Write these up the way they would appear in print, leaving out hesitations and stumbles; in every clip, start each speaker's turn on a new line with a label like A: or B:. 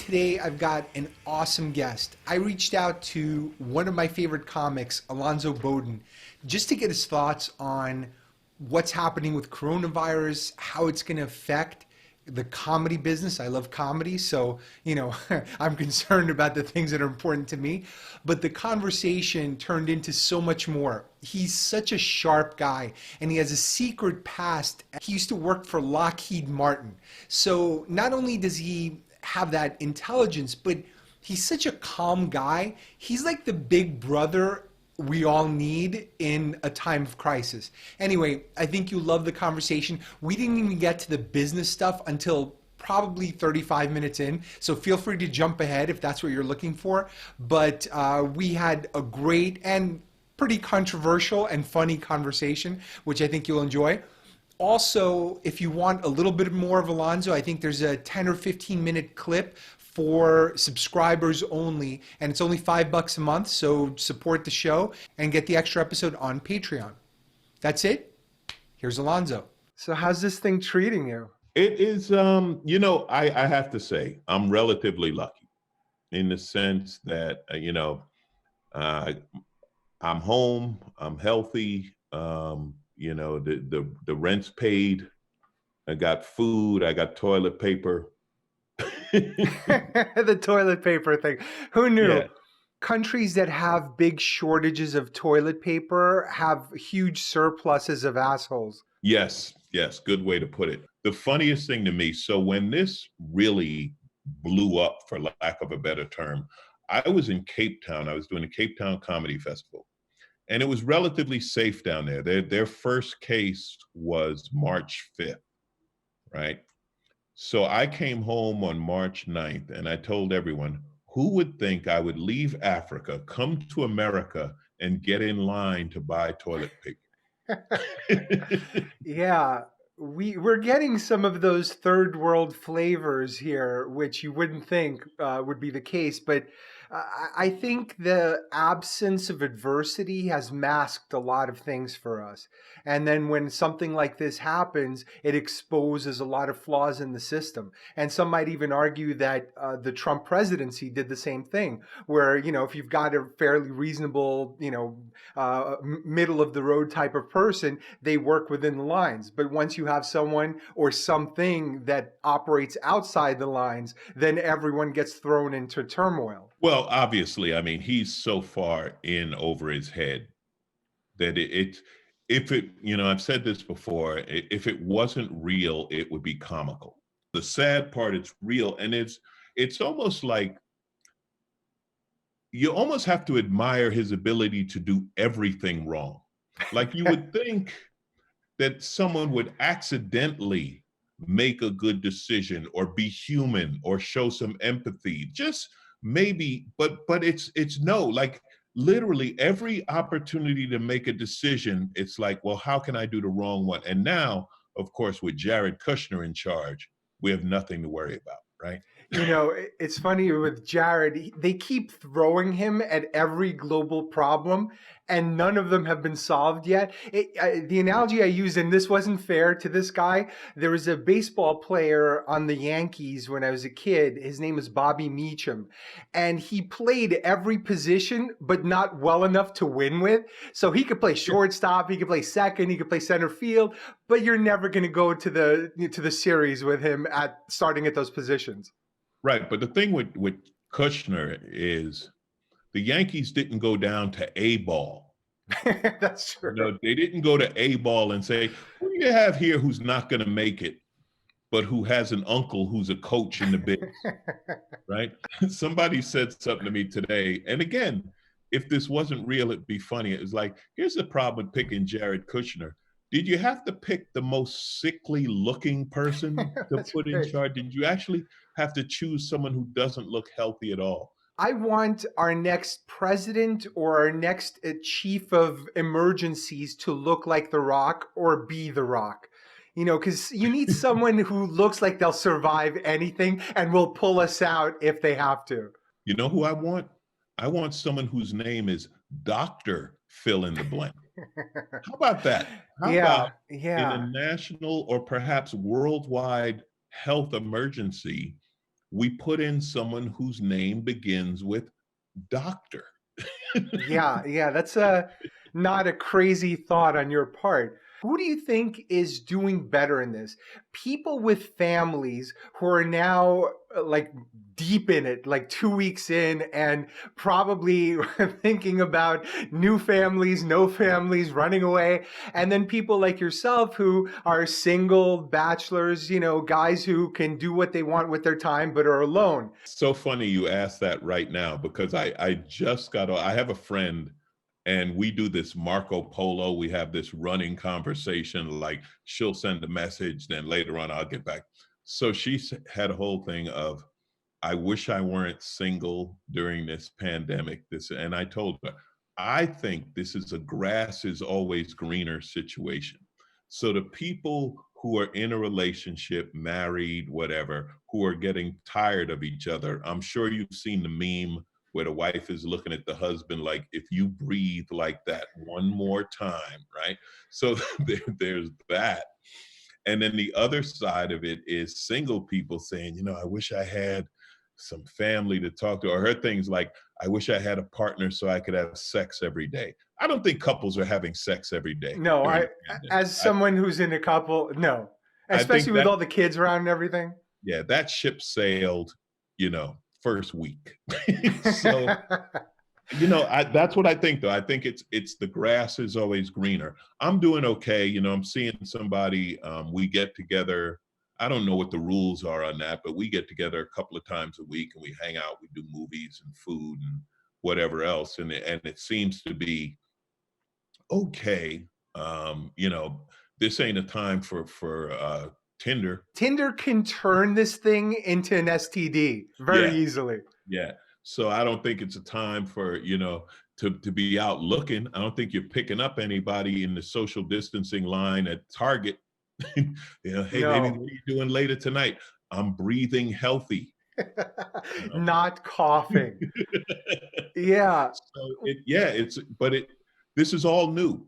A: today I've got an awesome guest. I reached out to one of my favorite comics, Alonzo Bodden, just to get his thoughts on what's happening with coronavirus, how it's going to affect the comedy business. I love comedy, so, I'm concerned about the things that are important to me. But the conversation turned into so much more. He's such a sharp guy, and he has a secret past. He used to work for Lockheed Martin. So not only does he have that intelligence, but he's such a calm guy. He's like the big brother we all need in a time of crisis. Anyway, I think you love the conversation. We didn't even get to the business stuff until probably 35 minutes in, so feel free to jump ahead if that's what you're looking for. But we had a great and pretty controversial and funny conversation, which I think you'll enjoy. Also, if you want a little bit more of Alonzo, I think there's a 10 or 15 minute clip for subscribers only, and it's only $5 a month, so support the show and get the extra episode on Patreon. That's it. Here's Alonzo. So how's this thing treating you?
B: It is, I have to say, I'm relatively lucky in the sense that, I'm home, I'm healthy, the rent's paid, I got food, I got toilet paper.
A: The toilet paper thing. Who knew?
B: Yeah.
A: Countries that have big shortages of toilet paper have huge surpluses of assholes.
B: Yes, good way to put it. The funniest thing to me, so when this really blew up, for lack of a better term, I was in Cape Town. I was doing a Cape Town Comedy Festival, and it was relatively safe down there. Their first case was March 5th, right? So I came home on March 9th, and I told everyone, who would think I would leave Africa, come to America, and get in line to buy toilet paper?
A: Yeah, we're getting some of those third world flavors here, which you wouldn't think would be the case. But I think the absence of adversity has masked a lot of things for us. And then when something like this happens, it exposes a lot of flaws in the system. And some might even argue that the Trump presidency did the same thing, where, if you've got a fairly reasonable, middle of the road type of person, they work within the lines. But once you have someone or something that operates outside the lines, then everyone gets thrown into turmoil.
B: Well, obviously, I mean, he's so far in over his head that I've said this before, if it wasn't real, it would be comical. The sad part, it's real. And it's almost like you almost have to admire his ability to do everything wrong. Like you would think that someone would accidentally make a good decision or be human or show some empathy, just maybe, but it's no, like literally every opportunity to make a decision, it's like, well, how can I do the wrong one? And now, of course, with Jared Kushner in charge, we have nothing to worry about, right?
A: It's funny with Jared, they keep throwing him at every global problem, and none of them have been solved yet. The analogy I used, and this wasn't fair to this guy, there was a baseball player on the Yankees when I was a kid. His name is Bobby Meacham, and he played every position, but not well enough to win with. So he could play shortstop, he could play second, he could play center field, but you're never going to go to the series with him starting at those positions.
B: Right, but the thing with Kushner is the Yankees didn't go down to A ball.
A: That's true.
B: They didn't go to A ball and say, who do you have here who's not going to make it, but who has an uncle who's a coach in the biz, right? Somebody said something to me today, and again, if this wasn't real, it'd be funny. It was like, here's the problem with picking Jared Kushner. Did you have to pick the most sickly looking person to put in charge? Did you actually have to choose someone who doesn't look healthy at all?
A: I want our next president or our next chief of emergencies to look like The Rock or be The Rock. Because you need someone who looks like they'll survive anything and will pull us out if they have to.
B: You know who I want? I want someone whose name is Dr. Fill in the blank. How about that? How about in a national or perhaps worldwide health emergency, we put in someone whose name begins with doctor.
A: Yeah, yeah, that's not a crazy thought on your part. Who do you think is doing better in this? People with families who are now like deep in it, like 2 weeks in, and probably thinking about new families, no families, running away. And then people like yourself who are single, bachelors, guys who can do what they want with their time but are alone.
B: So funny you asked that right now because I just I have a friend and we do this Marco Polo. We have this running conversation, like she'll send a message, then later on I'll get back. So had a whole thing of, I wish I weren't single during this pandemic. And I told her, I think this is a grass is always greener situation. So the people who are in a relationship, married, whatever, who are getting tired of each other, I'm sure you've seen the meme where the wife is looking at the husband like, if you breathe like that one more time, right? So there's that. And then the other side of it is single people saying, I wish I had some family to talk to. Or her things like, I wish I had a partner so I could have sex every day. I don't think couples are having sex every day
A: No,
B: during
A: I,
B: the pandemic.
A: as someone who's in a couple, no,
B: I
A: especially
B: think
A: with
B: that,
A: all the kids around and everything.
B: yeah, that ship sailed, first week. So, that's what I think though. I think it's the grass is always greener. I'm doing okay. I'm seeing somebody, we get together. I don't know what the rules are on that, but we get together a couple of times a week and we hang out, we do movies and food and whatever else. And it seems to be okay. This ain't a time for Tinder.
A: Tinder can turn this thing into an STD very
B: Yeah.
A: easily.
B: Yeah. So I don't think it's a time for, to be out looking. I don't think you're picking up anybody in the social distancing line at Target. Hey baby,
A: No.
B: what are you doing later tonight? I'm breathing healthy.
A: Not coughing. Yeah.
B: So this is all new.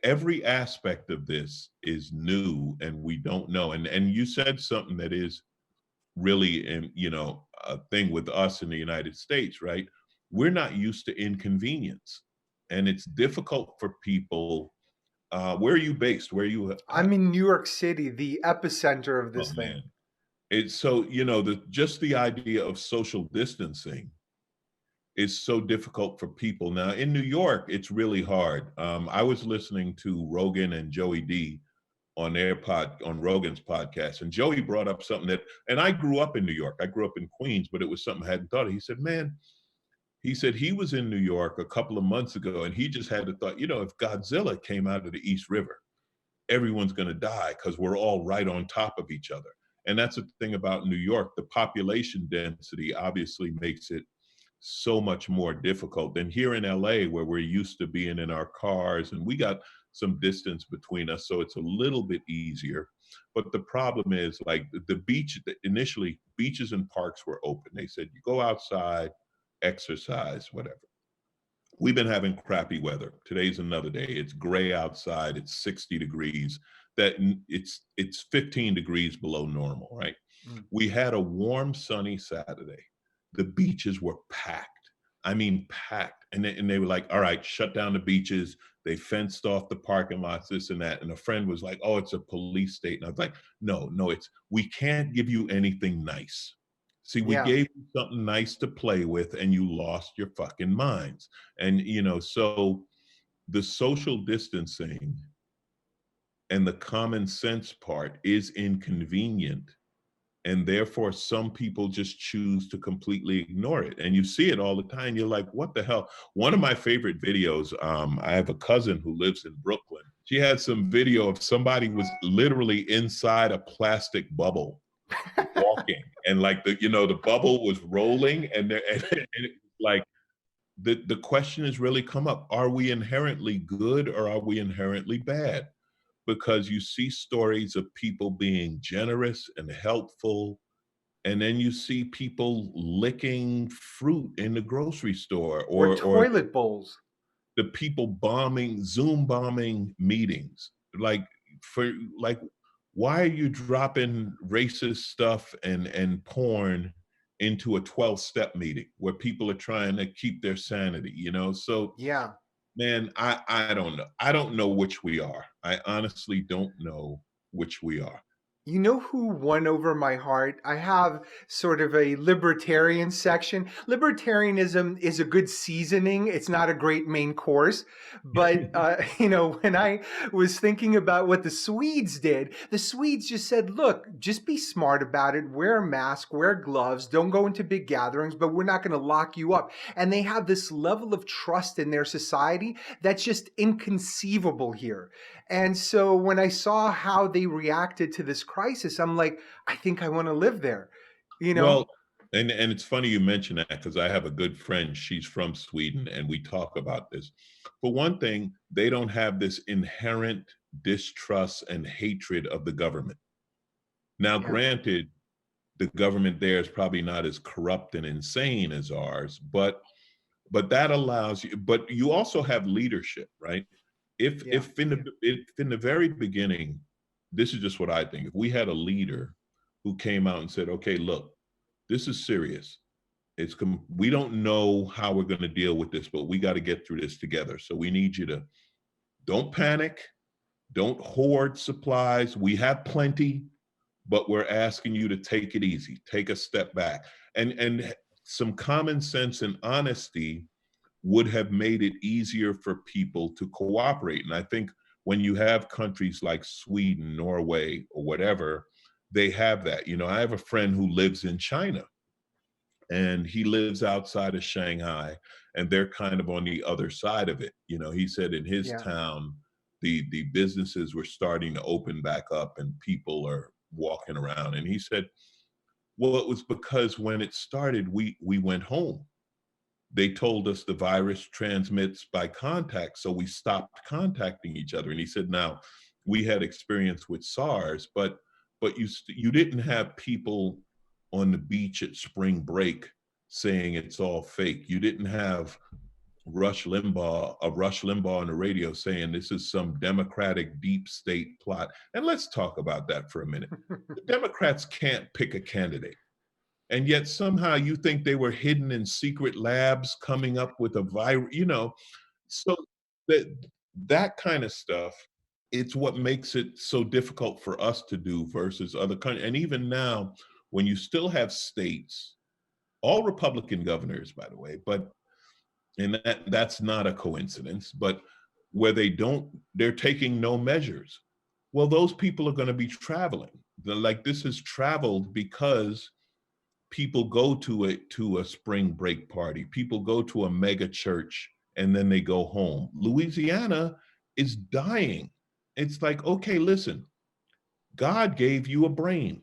B: Every aspect of this is new and we don't know. And you said something that is really a thing with us in the United States, right? We're not used to inconvenience, and it's difficult for people. Where are you based? Where are you at?
A: I'm in New York City, the epicenter of
B: Oh
A: this thing.
B: man, it's so just the idea of social distancing is so difficult for people now. In New York, it's really hard. I was listening to Rogan and Joey D on Rogan's podcast. And Joey brought up something and I grew up in New York. I grew up in Queens, but it was something I hadn't thought of. He said, man, he was in New York a couple of months ago and he just had the thought, if Godzilla came out of the East River, everyone's going to die because we're all right on top of each other. And that's the thing about New York. The population density obviously makes it so much more difficult than here in LA, where we're used to being in our cars and we got some distance between us. So it's a little bit easier. But the problem is, like, the beach, initially beaches and parks were open. They said, you go outside, exercise, whatever. We've been having crappy weather. Today's another day. It's gray outside. It's 60 degrees. It's 15 degrees below normal, right?
A: Mm.
B: We had a warm, sunny Saturday. The beaches were packed. I mean, packed. And they were like, all right, shut down the beaches. They fenced off the parking lots, this and that. And a friend was like, oh, it's a police state. And I was like, no, we can't give you anything nice. See, we
A: Yeah.
B: gave you something nice to play with and you lost your fucking minds. And, so the social distancing and the common sense part is inconvenient. And therefore, some people just choose to completely ignore it. And you see it all the time. You're like, what the hell? One of my favorite videos, I have a cousin who lives in Brooklyn. She had some video of somebody was literally inside a plastic bubble walking. And like the bubble was rolling and it, like, the question has really come up. Are we inherently good or are we inherently bad? Because you see stories of people being generous and helpful, and then you see people licking fruit in the grocery store,
A: Or
B: or
A: toilet bowls.
B: the people Zoom bombing meetings. Like, why are you dropping racist stuff and porn into a 12-step meeting where people are trying to keep their sanity, So,
A: Yeah.
B: man, I don't know. I don't know which we are. I honestly don't know which we are.
A: You know who won over my heart? I have sort of a libertarian section. Libertarianism is a good seasoning. It's not a great main course. But, when I was thinking about what the Swedes did, the Swedes just said, look, just be smart about it. Wear a mask, wear gloves, don't go into big gatherings, but we're not going to lock you up. And they have this level of trust in their society that's just inconceivable here. And so when I saw how they reacted to this crisis, I'm like, I think I want to live there, you know?
B: Well, and it's funny you mention that because I have a good friend. She's from Sweden, and we talk about this. For one thing, they don't have this inherent distrust and hatred of the government. Now,
A: Yeah,
B: granted, the government there is probably not as corrupt and insane as ours, but that allows you. But you also have leadership, right? If
A: yeah,
B: if in the if in the very beginning, this is just what I think. If we had a leader who came out and said, "Okay, look, this is serious. We don't know how we're going to deal with this, but we got to get through this together. So we need you to don't panic, don't hoard supplies. We have plenty, but we're asking you to take it easy, take a step back." And some common sense and honesty would have made it easier for people to cooperate. And I think when you have countries like Sweden, Norway, or whatever, they have that. I have a friend who lives in China, and he lives outside of Shanghai, and they're kind of on the other side of it. He said in his
A: yeah.
B: town, the businesses were starting to open back up and people are walking around. And he said, well, it was because when it started, we went home. They told us the virus transmits by contact, so we stopped contacting each other. And he said, now we had experience with SARS, but you didn't have people on the beach at spring break saying it's all fake. You didn't have Rush Limbaugh on the radio saying this is some Democratic deep state plot. And let's talk about that for a minute. The Democrats can't pick a candidate. And yet somehow you think they were hidden in secret labs coming up with a virus. So that kind of stuff, it's what makes it so difficult for us to do versus other countries. And even now, when you still have states, all Republican governors, by the way, and that's not a coincidence, but where they're taking no measures. Well, those people are going to be traveling. Like this is traveled because people go to a spring break party. People go to a mega church and then they go home. Louisiana is dying. It's like, okay, listen, God gave you a brain.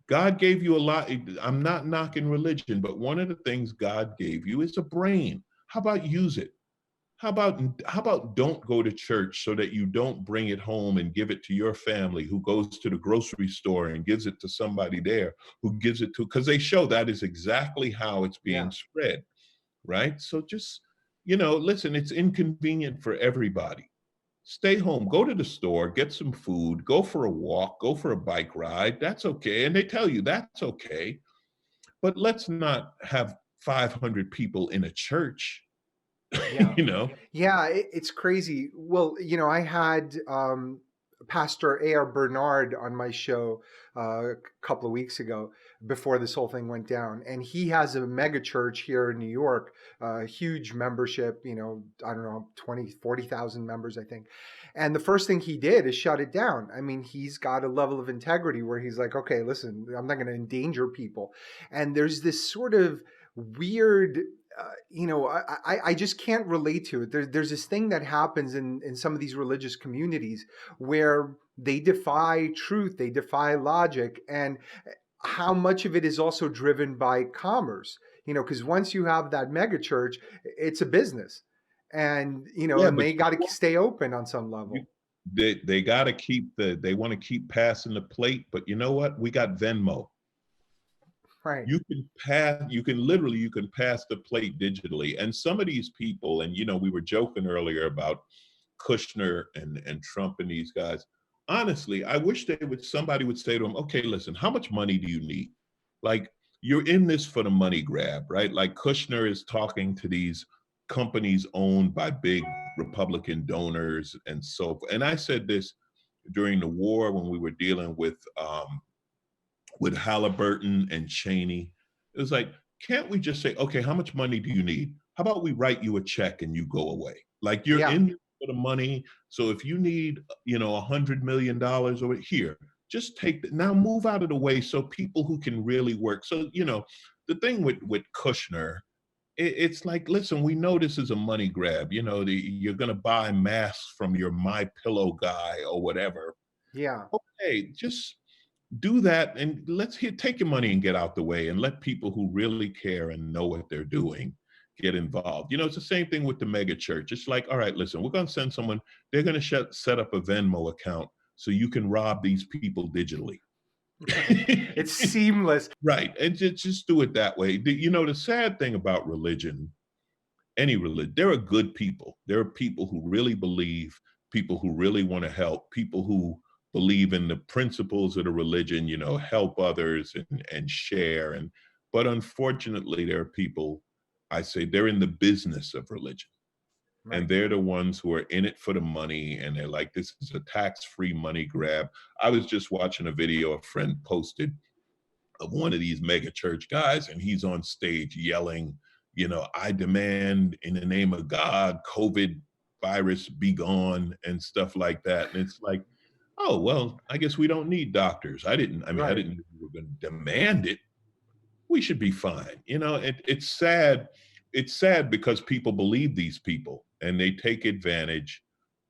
B: God gave you a lot. I'm not knocking religion, but one of the things God gave you is a brain. How about use it? How about don't go to church so that you don't bring it home and give it to your family who goes to the grocery store and gives it to somebody there who gives it to, because they show that is exactly how it's being
A: Yeah.
B: spread, right? So just, listen, it's inconvenient for everybody. Stay home, go to the store, get some food, go for a walk, go for a bike ride. That's okay. And they tell you that's okay. But let's not have 500 people in a church,
A: Yeah.
B: you know?
A: Yeah, it's crazy. Well, I had Pastor A.R. Bernard on my show a couple of weeks ago before this whole thing went down. And he has a mega church here in New York, huge membership, I don't know, 20, 40,000 members, I think. And the first thing he did is shut it down. I mean, he's got a level of integrity where he's like, okay, listen, I'm not going to endanger people. And there's this sort of weird I just can't relate to it. There's this thing that happens in some of these religious communities where they defy truth, they defy logic, and how much of it is also driven by commerce. Because once you have that mega church, it's a business, and
B: Yeah,
A: and
B: but
A: they got to stay open on some
B: you
A: level,
B: they got to they want to keep passing the plate, but you know what? We got Venmo.
A: right?
B: You can pass the plate digitally. And some of these people, and we were joking earlier about Kushner and Trump and these guys. Honestly, I wish somebody would say to them, okay, listen, how much money do you need? Like, you're in this for the money grab, right? Like Kushner is talking to these companies owned by big Republican donors and so forth. And I said this during the war when we were dealing with Halliburton and Cheney. It was like, can't we just say, okay, how much money do you need? How about we write you a check and you go away? Like you're
A: Yeah.
B: in for the money. So if you need, $100 million over here, just take that. Now move out of the way so people who can really work. So, the thing with Kushner, it's like, listen, we know this is a money grab. You're going to buy masks from your My Pillow guy or whatever.
A: Yeah.
B: Okay, just do that and take your money and get out the way and let people who really care and know what they're doing get involved. It's the same thing with the mega church. It's like, all right, listen, we're going to send someone, they're going to set up a Venmo account so you can rob these people digitally.
A: It's seamless.
B: Right. And just do it that way. The sad thing about religion, any religion, there are good people. There are people who really believe, people who really want to help, people who believe in the principles of the religion, help others and share. But unfortunately, there are people, I say, they're in the business of religion.
A: Right.
B: And they're the ones who are in it for the money. And they're like, this is a tax-free money grab. I was just watching a video a friend posted of one of these mega church guys, and he's on stage yelling, I demand in the name of God, COVID virus be gone and stuff like that. And it's like, oh, well, I guess we don't need doctors. I didn't know
A: Right.
B: we were going to demand it. We should be fine. It's sad. It's sad because people believe these people and they take advantage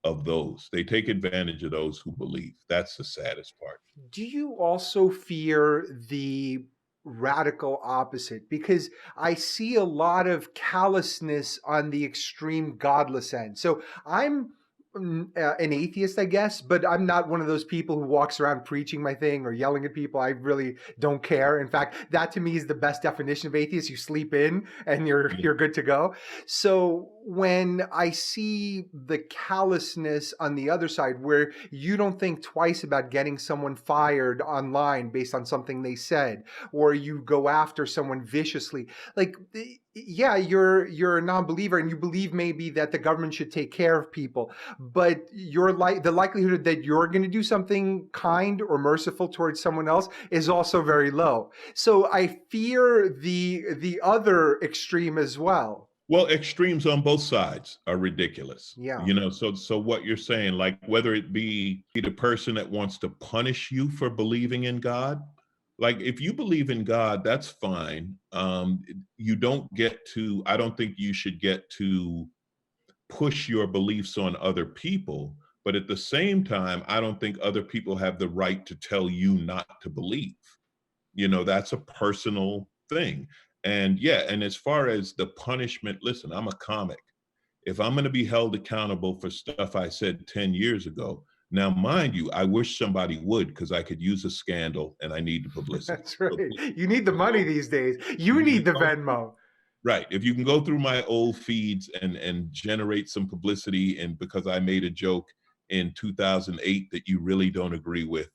B: of those. They take advantage of those who believe. That's the saddest part.
A: Do you also fear the radical opposite? Because I see a lot of callousness on the extreme godless end. So I'm an atheist, I guess, but I'm not one of those people who walks around preaching my thing or yelling at people. I really don't care. In fact, that to me is the best definition of atheist. You sleep in and you're good to go. So when I see the callousness on the other side, where you don't think twice about getting someone fired online based on something they said, or you go after someone viciously, like, yeah, you're a non-believer and you believe maybe that the government should take care of people, but the likelihood that you're going to do something kind or merciful towards someone else is also very low. So I fear the other extreme as well.
B: Well, extremes on both sides are ridiculous.
A: Yeah.
B: So what you're saying, like whether it be the person that wants to punish you for believing in God, like if you believe in God, that's fine. You don't get to, I don't think you should get to push your beliefs on other people. But at the same time, I don't think other people have the right to tell you not to believe. That's a personal thing. And yeah, and as far as the punishment, listen, I'm a comic. If I'm going to be held accountable for stuff I said 10 years ago, now, mind you, I wish somebody would, because I could use a scandal and I need the publicity.
A: That's right. You need the money these days. You need the Venmo.
B: Right. If you can go through my old feeds and generate some publicity, and because I made a joke in 2008 that you really don't agree with,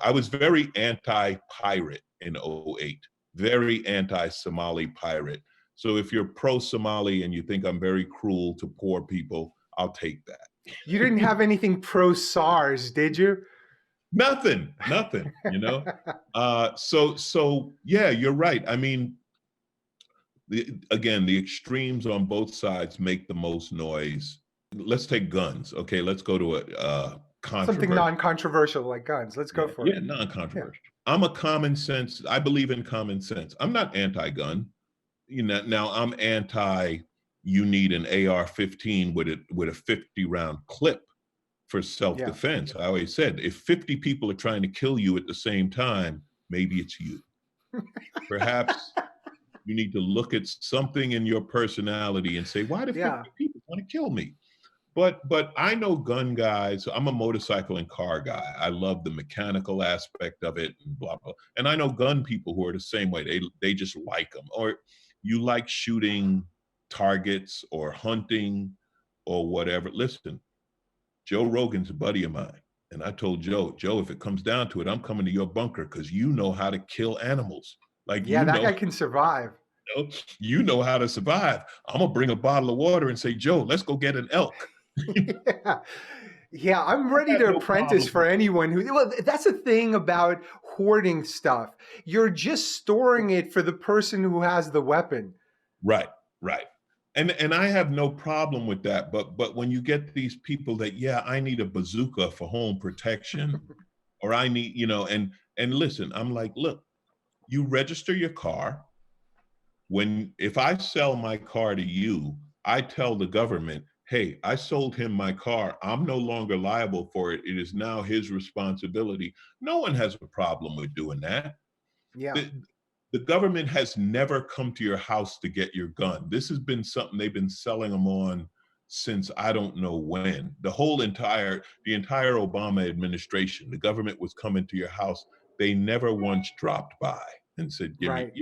B: I was very anti-pirate in '08, very anti-Somali pirate. So if you're pro-Somali and you think I'm very cruel to poor people, I'll take that.
A: You didn't have anything pro SARS, did you?
B: Nothing. So yeah, you're right. I mean, again, the extremes on both sides make the most noise. Let's take guns. Okay, let's go to a
A: something non-controversial like guns. Let's go for it.
B: Yeah, non-controversial. Yeah. I'm a common sense. I believe in common sense. I'm not anti-gun. Now I'm anti. You need an AR-15 with a 50-round clip for self-defense. Yeah. I always said, if 50 people are trying to kill you at the same time, maybe it's you. Perhaps you need to look at something in your personality and say, why do 50 people want to kill me? But I know gun guys. I'm a motorcycle and car guy. I love the mechanical aspect of it and blah, blah. And I know gun people who are the same way. They just like them. Or you like shooting targets or hunting or whatever. Listen, Joe Rogan's a buddy of mine. And I told Joe, if it comes down to it, I'm coming to your bunker because you know how to kill animals. Like,
A: Yeah, that guy can survive.
B: know, you know how to survive. I'm gonna bring a bottle of water and say, Joe, let's go get an elk.
A: Yeah. Yeah, I'm
B: I
A: ready
B: got
A: to
B: no
A: apprentice
B: problem
A: for
B: with it.
A: anyone who, well, that's the thing about hoarding stuff. You're just storing it for the person who has the weapon.
B: Right, right. And I have no problem with that. But when you get these people that, yeah, I need a bazooka for home protection, or I need, and listen, I'm like, look, you register your car. When if I sell my car to you, I tell the government, hey, I sold him my car. I'm no longer liable for it. It is now his responsibility. No one has a problem with doing that.
A: Yeah,
B: The, the government has never come to your house to get your gun. This has been something they've been selling them on since I don't know when. The entire Obama administration, the government was coming to your house. They never once dropped by and said, "Give me,"
A: right.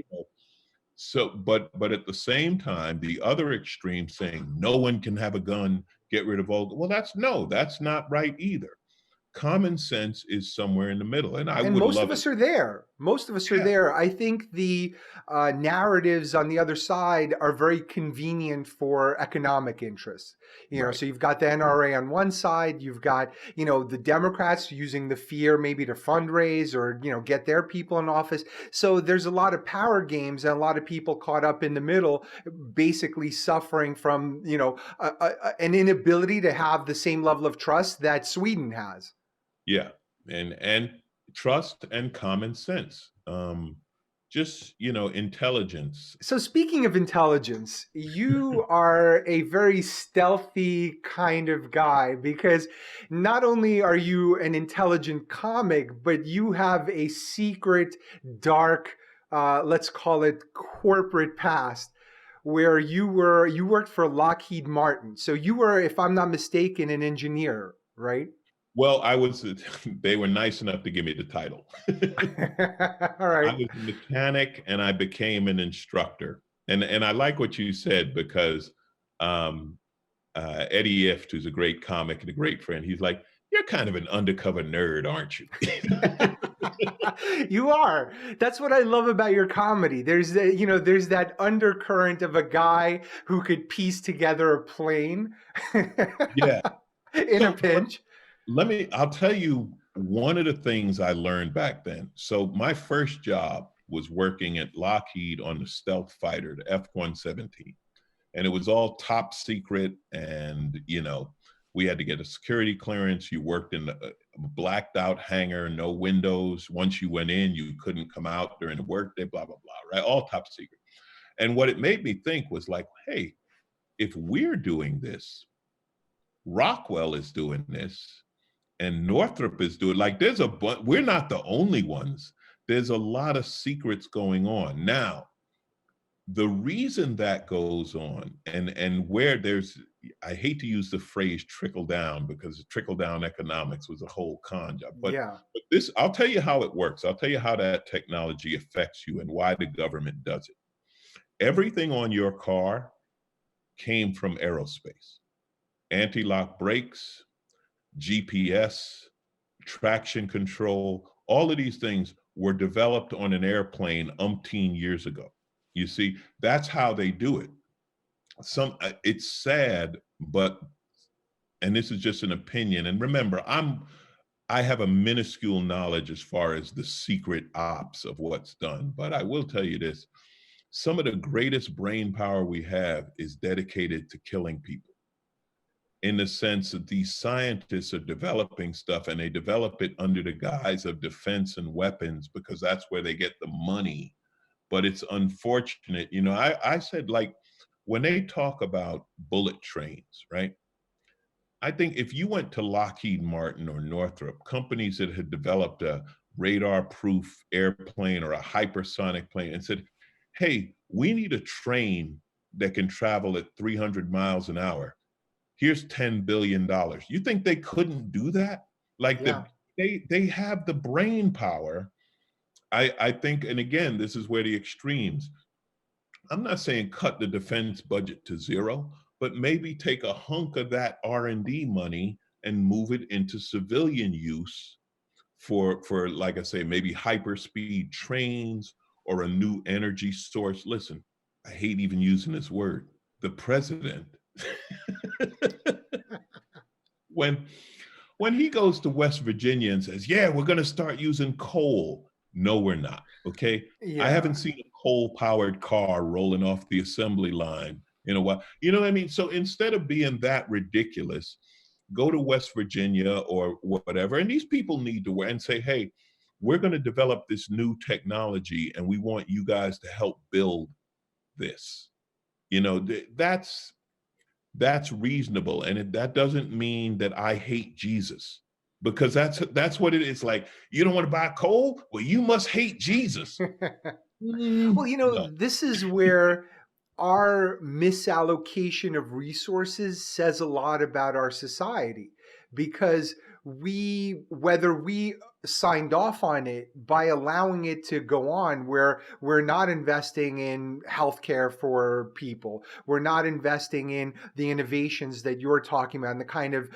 B: So, but at the same time, the other extreme saying no one can have a gun, get rid of all. Well, that's not right either. Common sense is somewhere in the middle, and I
A: And
B: would
A: most of
B: love it.
A: us are there. Most of us are
B: Yeah,
A: there. I think the narratives on the other side are very convenient for economic interests.
B: right.
A: So you've got the NRA on one side, you've got, the Democrats using the fear maybe to fundraise or, get their people in office. So there's a lot of power games and a lot of people caught up in the middle, basically suffering from, an inability to have the same level of trust that Sweden has.
B: Yeah, and trust and common sense. Just intelligence.
A: So speaking of intelligence, you are a very stealthy kind of guy because not only are you an intelligent comic, but you have a secret, dark, let's call it corporate past where you worked for Lockheed Martin. So you were, if I'm not mistaken, an engineer, right?
B: Well, I was. They were nice enough to give me the title.
A: All right.
B: I was a mechanic and I became an instructor. And I like what you said because um, Eddie Ift, who's a great comic and a great friend, he's like, "You're kind of an undercover nerd, aren't you?"
A: You are. That's what I love about your comedy. There's that undercurrent of a guy who could piece together a plane
B: Yeah.
A: in a
B: So
A: pinch.
B: I'll tell you one of the things I learned back then. So my first job was working at Lockheed on the stealth fighter, the F-117. And it was all top secret. And, we had to get a security clearance. You worked in a blacked out hangar, no windows. Once you went in, you couldn't come out during the workday, blah, blah, blah, right? All top secret. And what it made me think was like, hey, if we're doing this, Rockwell is doing this, and Northrop is doing, like, we're not the only ones. There's a lot of secrets going on. Now, the reason that goes on, and where there's, I hate to use the phrase trickle down because trickle down economics was a whole con job,
A: Yeah.
B: but this, I'll tell you how it works. I'll tell you how that technology affects you and why the government does it. Everything on your car came from aerospace. Anti-lock brakes, GPS, traction control, all of these things were developed on an airplane umpteen years ago. You see, that's how they do it. It's sad, but, and this is just an opinion. And remember, I have a minuscule knowledge as far as the secret ops of what's done, but I will tell you this: some of the greatest brain power we have is dedicated to killing people, in the sense that these scientists are developing stuff and they develop it under the guise of defense and weapons because that's where they get the money. But it's unfortunate. I said, like, when they talk about bullet trains, right? I think if you went to Lockheed Martin or Northrop, companies that had developed a radar proof airplane or a hypersonic plane, and said, hey, we need a train that can travel at 300 miles an hour. Here's $10 billion. You think they couldn't do that? Like,
A: Yeah.
B: they have the brain power. I think, and again, this is where the extremes. I'm not saying cut the defense budget to zero, but maybe take a hunk of that R&D money and move it into civilian use for like I say, maybe hyperspeed trains or a new energy source. Listen, I hate even using this word. The president, when when he goes to West Virginia and says, "Yeah, we're going to start using coal," no, we're not. Okay, I
A: Yeah.
B: haven't seen a coal-powered car rolling off the assembly line in a while. You know what I mean? So instead of being that ridiculous, go to West Virginia or whatever, and these people need to wear and say, "Hey, we're going to develop this new technology, and we want you guys to help build this." You know, that's reasonable, and that doesn't mean that I hate Jesus, because that's what it is. Like, you don't want to buy coal, well, you must hate Jesus.
A: Well,
B: No.
A: this is where our misallocation of resources says a lot about our society, because whether we signed off on it by allowing it to go on, where we're not investing in healthcare for people, we're not investing in the innovations that you're talking about, and the kind of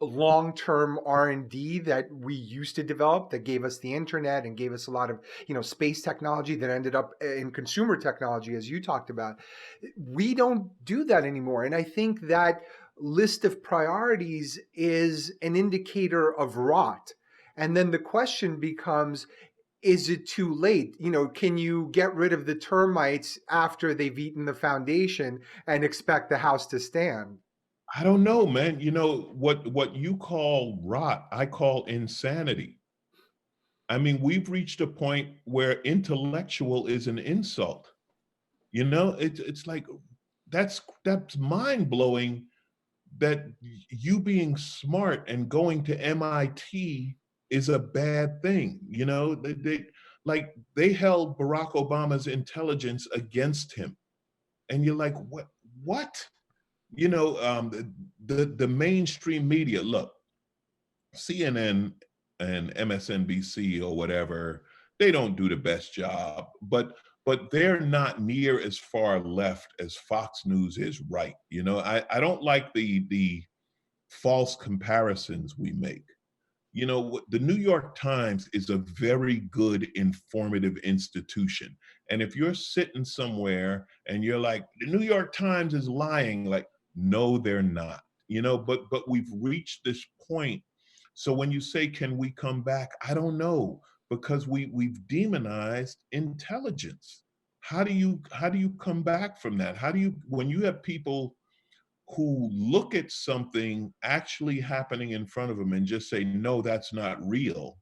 A: long-term R&D that we used to develop that gave us the internet and gave us a lot of space technology that ended up in consumer technology, as you talked about. We don't do that anymore, and I think that list of priorities is an indicator of rot. And then the question becomes, is it too late? Can you get rid of the termites after they've eaten the foundation and expect the house to stand?
B: I don't know, man. You know what you call rot, I call insanity. I mean, we've reached a point where intellectual is an insult. You know, it's like that's mind blowing that you being smart and going to MIT is a bad thing. You know, they held Barack Obama's intelligence against him, and you're like, what? You know, the mainstream media. Look, CNN and MSNBC or whatever, they don't do the best job, but they're not near as far left as Fox News is right. You know, I don't like the false comparisons we make. You know, the New York Times is a very good informative institution. And if you're sitting somewhere and you're like, the New York Times is lying, like, no, they're not. You know, but we've reached this point. So when you say, can we come back? I don't know, because we've demonized intelligence. How do you come back from that? How do you, when you have people who look at something actually happening in front of them and just say, no, that's not real?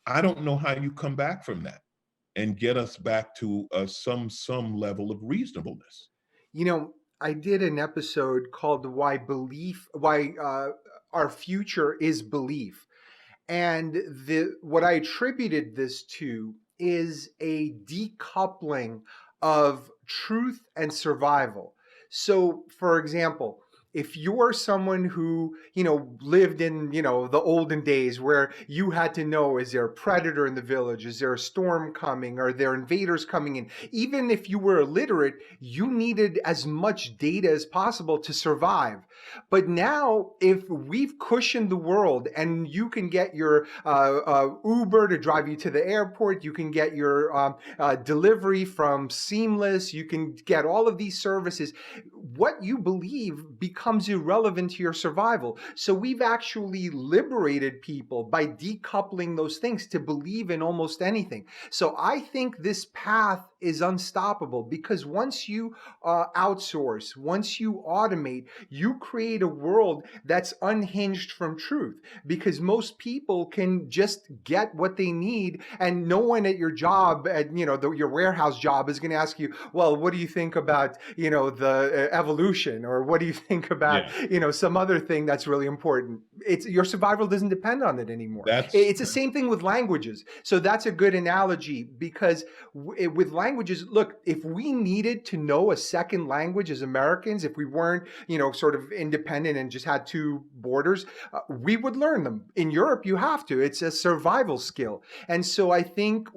B: I don't know how you come back from that and get us back to some level of reasonableness.
A: I did an episode called Why Our Future is Belief. And what I attributed this to is a decoupling of truth and survival. So, for example, if you're someone who, lived in, the olden days where you had to know, is there a predator in the village? Is there a storm coming? Are there invaders coming in? Even if you were illiterate, you needed as much data as possible to survive. But now, if we've cushioned the world and you can get your Uber to drive you to the airport, you can get your delivery from Seamless, you can get all of these services, what you believe becomes irrelevant to your survival. So we've actually liberated people by decoupling those things to believe in almost anything. So I think this path is unstoppable, because once you outsource, once you automate, you create a world that's unhinged from truth, because most people can just get what they need, and no one at your job, at your warehouse job, is going to ask you, well, what do you think about the evolution, or what do you think about
B: Yeah,
A: some other thing that's really important. It's your survival doesn't depend on it anymore.
B: that's
A: It's the same thing with languages. So that's a good analogy, because with languages, look, if we needed to know a second language as Americans, if we weren't, sort of independent and just had two borders, we would learn them. In Europe, you have to. It's a survival skill. And so I think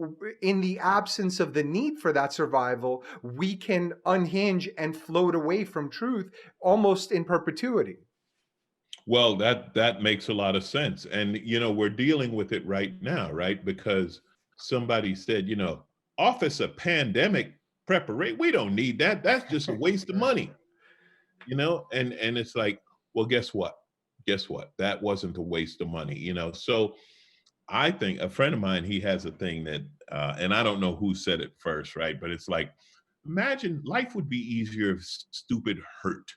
A: in the absence of the need for that survival, we can unhinge and float away from truth almost in perpetuity.
B: well, that makes a lot of sense. And you know, we're dealing with it right now, right? Because somebody said, you know, Office of Pandemic Preparation. We don't need that. That's just a waste of money, you know? And it's like, well, guess what? Guess what? That wasn't a waste of money, you know? So I think a friend of mine, he has a thing that, and I don't know who said it first, right? But it's like, imagine life would be easier if stupid hurt.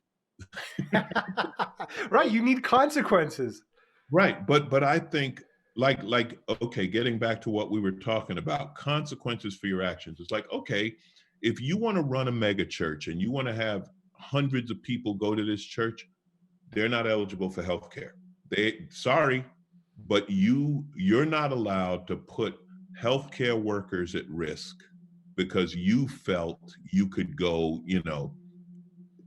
A: Right, you need consequences.
B: Right, but I think okay, getting back to what we were talking about, consequences for your actions. It's like, okay, if you want to run a mega church and you want to have hundreds of people go to this church, they're not eligible for health care. They sorry, but you're not allowed to put healthcare workers at risk because you felt you could go, you know,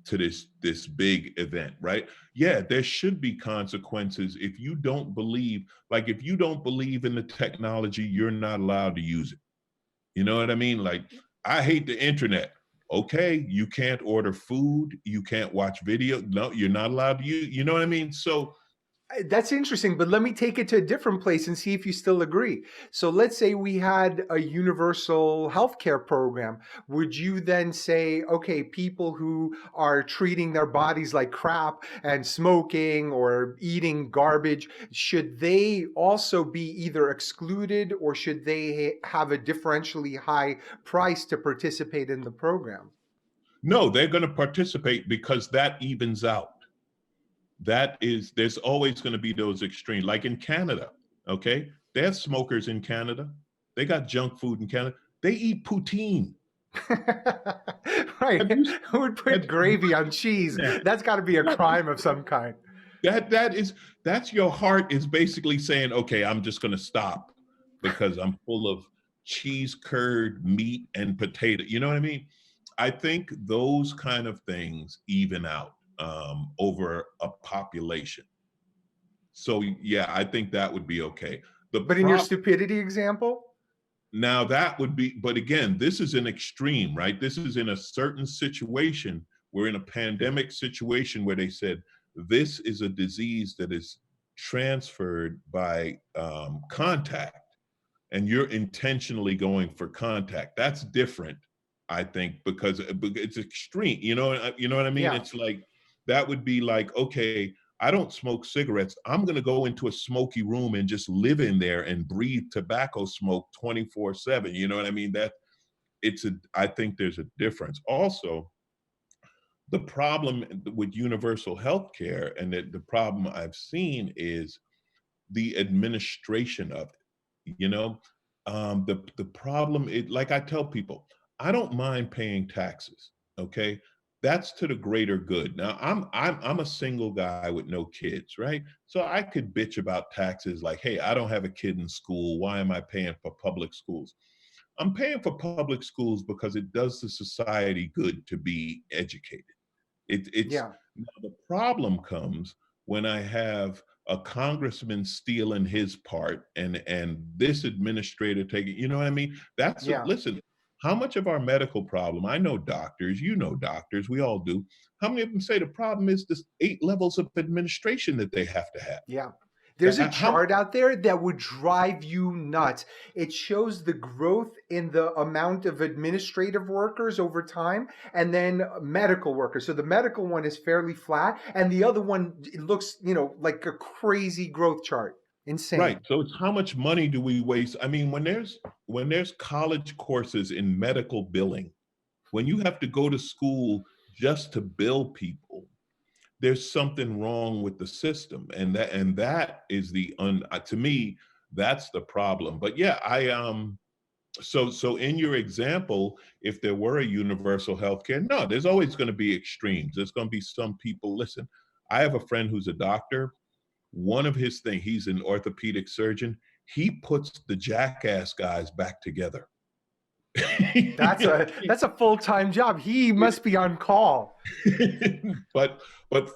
B: to this big event, right? Yeah, there should be consequences if you don't believe, like if you don't believe in the technology, you're not allowed to use it. You know what I mean? Like, I hate the internet. Okay, you can't order food, you can't watch video. No, you're not allowed to use, you know what I mean? So
A: That's interesting, but let me take it to a different place and see if you still agree. So let's say we had a universal healthcare program. Would you then say, okay, people who are treating their bodies like crap and smoking or eating garbage, should they also be either excluded or should they have a differentially high price to participate in the program?
B: no, they're going to participate because that evens out. That is, there's always going to be those extremes. Like in Canada, okay? There's smokers in Canada. They got junk food in Canada. They eat poutine.
A: Right.
B: Have you
A: Who would
B: have
A: put
B: you
A: gravy on
B: seen
A: cheese?
B: that?
A: That's got to be a
B: Right.
A: crime of some kind.
B: That's your heart is basically saying, okay, I'm just going to stop because I'm full of cheese, curd, meat, and potato. You know what I mean? I think those kind of things even out over a population. So yeah, I think that would be okay. The
A: But in your
B: prop
A: stupidity example,
B: now that would be, but again, this is an extreme, right? This is in a certain situation. We're in a pandemic situation where they said this is a disease that is transferred by contact, and you're intentionally going for contact. That's different, I think, because it's extreme. You know what I mean?
A: yeah,
B: It's like that would be like, okay, I don't smoke cigarettes. I'm going to go into a smoky room and just live in there and breathe tobacco smoke 24/7. You know what I mean? I think there's a difference. Also, the problem with universal health care and the problem I've seen is the administration of it. You know, the problem is, like I tell people, I don't mind paying taxes. Okay, that's to the greater good. Now I'm a single guy with no kids, right? So I could bitch about taxes, like, hey, I don't have a kid in school. Why am I paying for public schools? I'm paying for public schools because it does the society good to be educated. It's
A: yeah,
B: now the problem comes when I have a congressman stealing his part and this administrator taking, you know what I mean?
A: yeah.
B: Listen, how much of our medical problem, I know doctors, you know doctors, we all do. How many of them say the problem is this 8 levels of administration that they have to have?
A: Yeah. There's a
B: How
A: chart out there that would drive you nuts. It shows the growth in the amount of administrative workers over time and then medical workers. So the medical one is fairly flat and the other one it looks, like a crazy growth chart.
B: right.
A: Insane.
B: So it's how much money do we waste? I mean, when there's college courses in medical billing, when you have to go to school just to bill people, there's something wrong with the system, and that is to me, that's the problem. But yeah, so in your example, if there were a universal healthcare, no, there's always going to be extremes. There's going to be some people. Listen, I have a friend who's a doctor. One of his things, he's an orthopedic surgeon. He puts the jackass guys back together.
A: That's a full-time job. He must be on call.
B: but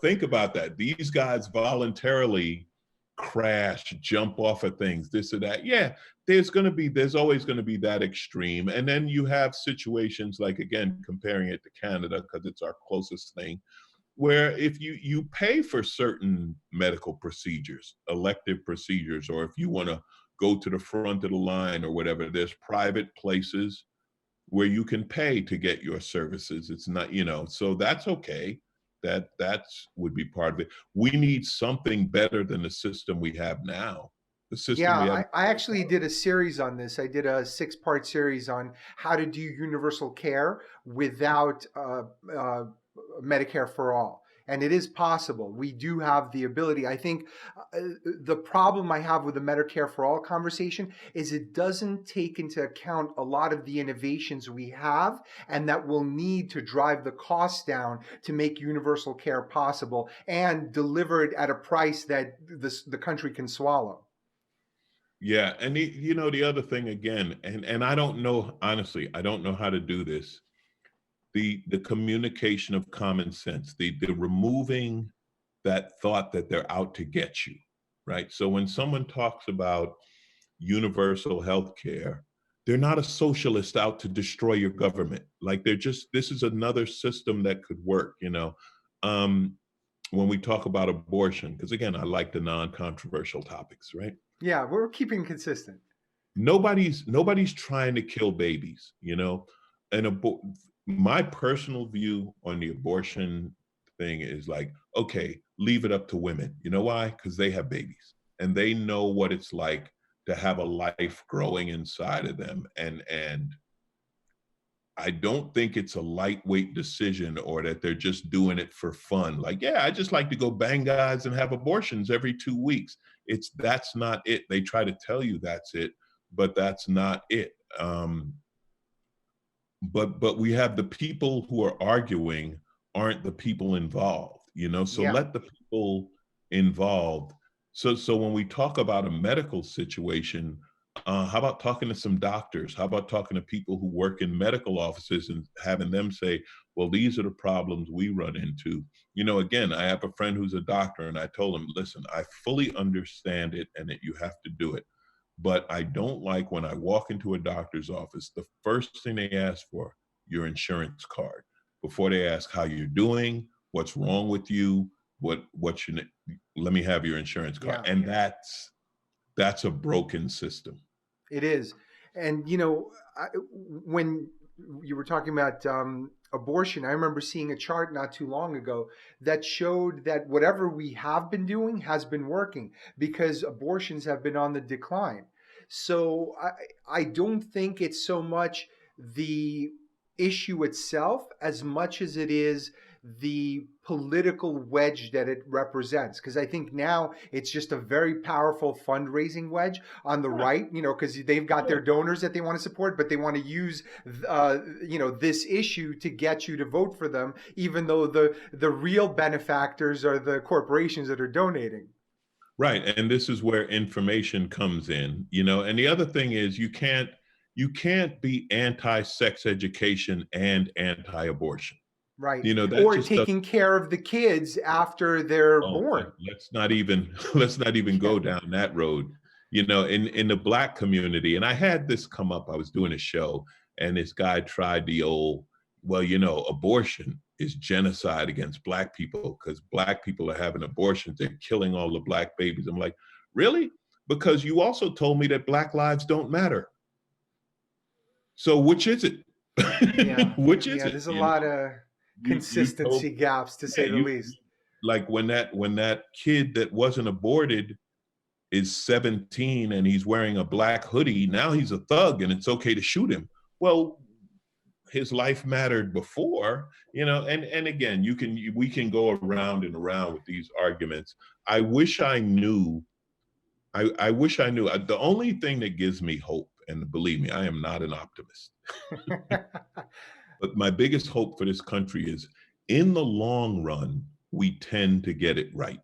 B: think about that. These guys voluntarily crash, jump off of things, this or that. Yeah, there's always going to be that extreme. And then you have situations like, again, comparing it to Canada because it's our closest thing, where if you pay for certain medical procedures, elective procedures, or if you want to go to the front of the line or whatever, there's private places where you can pay to get your services. It's not, so that's okay. That's would be part of it. We need something better than the system we have now. The system
A: Yeah,
B: we have.
A: I actually did a series on this. I did a 6-part series on how to do universal care without Medicare for all. And it is possible. We do have the ability. I think the problem I have with the Medicare for all conversation is it doesn't take into account a lot of the innovations we have and that will need to drive the costs down to make universal care possible and deliver it at a price that the country can swallow.
B: Yeah, and the other thing again, and I don't know, honestly, I don't know how to do this. The communication of common sense, the removing that thought that they're out to get you, right? So when someone talks about universal health care, they're not a socialist out to destroy your government. Like they're just, this is another system that could work, Um, when we talk about abortion, because again, I like the non-controversial topics, right?
A: Yeah, we're keeping consistent.
B: Nobody's trying to kill babies, and my personal view on the abortion thing is like, okay, leave it up to women. You know why? Because they have babies and they know what it's like to have a life growing inside of them, and I don't think it's a lightweight decision or that they're just doing it for fun. Like, yeah, I just like to go bang guys and have abortions every 2 weeks. That's not it. They try to tell you that's it, but that's not it. But we have the people who are arguing aren't the people involved, so
A: Yeah.
B: let the people involved. So when we talk about a medical situation, how about talking to some doctors? How about talking to people who work in medical offices and having them say, well, these are the problems we run into. Again, I have a friend who's a doctor, and I told him, listen, I fully understand it and that you have to do it. But I don't like when I walk into a doctor's office, the first thing they ask for, your insurance card, before they ask how you're doing, what's wrong with you, what you let me have your insurance card.
A: Yeah.
B: And that's a broken system.
A: It is. And, when you were talking about abortion, I remember seeing a chart not too long ago that showed that whatever we have been doing has been working because abortions have been on the decline. So I don't think it's so much the issue itself as much as it is the political wedge that it represents. Because I think now it's just a very powerful fundraising wedge on the right, because they've got their donors that they want to support, but they want to use, this issue to get you to vote for them, even though the real benefactors are the corporations that are donating.
B: Right. And this is where information comes in, and the other thing is you can't be anti-sex education and anti-abortion.
A: Right.
B: That
A: Or
B: just doesn't.
A: taking care of the kids after they're
B: Oh,
A: born.
B: let's not even let's not even
A: Yeah.
B: go down that road. In the Black community, and I had this come up. I was doing a show, and this guy tried the old, well, abortion is genocide against Black people because Black people are having abortions. They're killing all the Black babies. I'm like, really? Because you also told me that Black lives don't matter. So which is it?
A: Yeah.
B: Which is
A: Yeah.
B: it?
A: There's a lot of
B: You told
A: consistency gaps, to
B: yeah,
A: say the least.
B: like when that kid that wasn't aborted is 17 and he's wearing a black hoodie, now he's a thug and it's okay to shoot him. Well, his life mattered before, and again, we can go around and around with these arguments. I wish I knew. I wish I knew. The only thing that gives me hope, and believe me, I am not an optimist, but my biggest hope for this country is in the long run, we tend to get it right.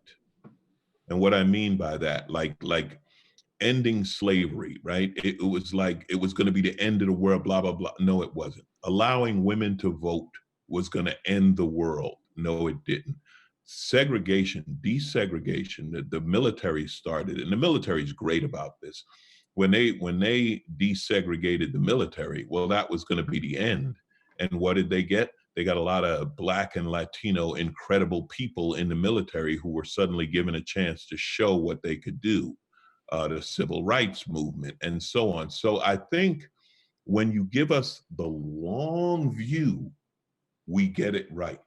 B: And what I mean by that, like ending slavery, right? It was like it was going to be the end of the world, blah, blah, blah. No, it wasn't. Allowing women to vote was going to end the world. No, it didn't. Segregation, desegregation, the military started, and the military is great about this. When they desegregated the military, well, that was going to be the end. And what did they get? They got a lot of Black and Latino incredible people in the military who were suddenly given a chance to show what they could do. The civil rights movement and so on. So I think when you give us the long view, we get it right.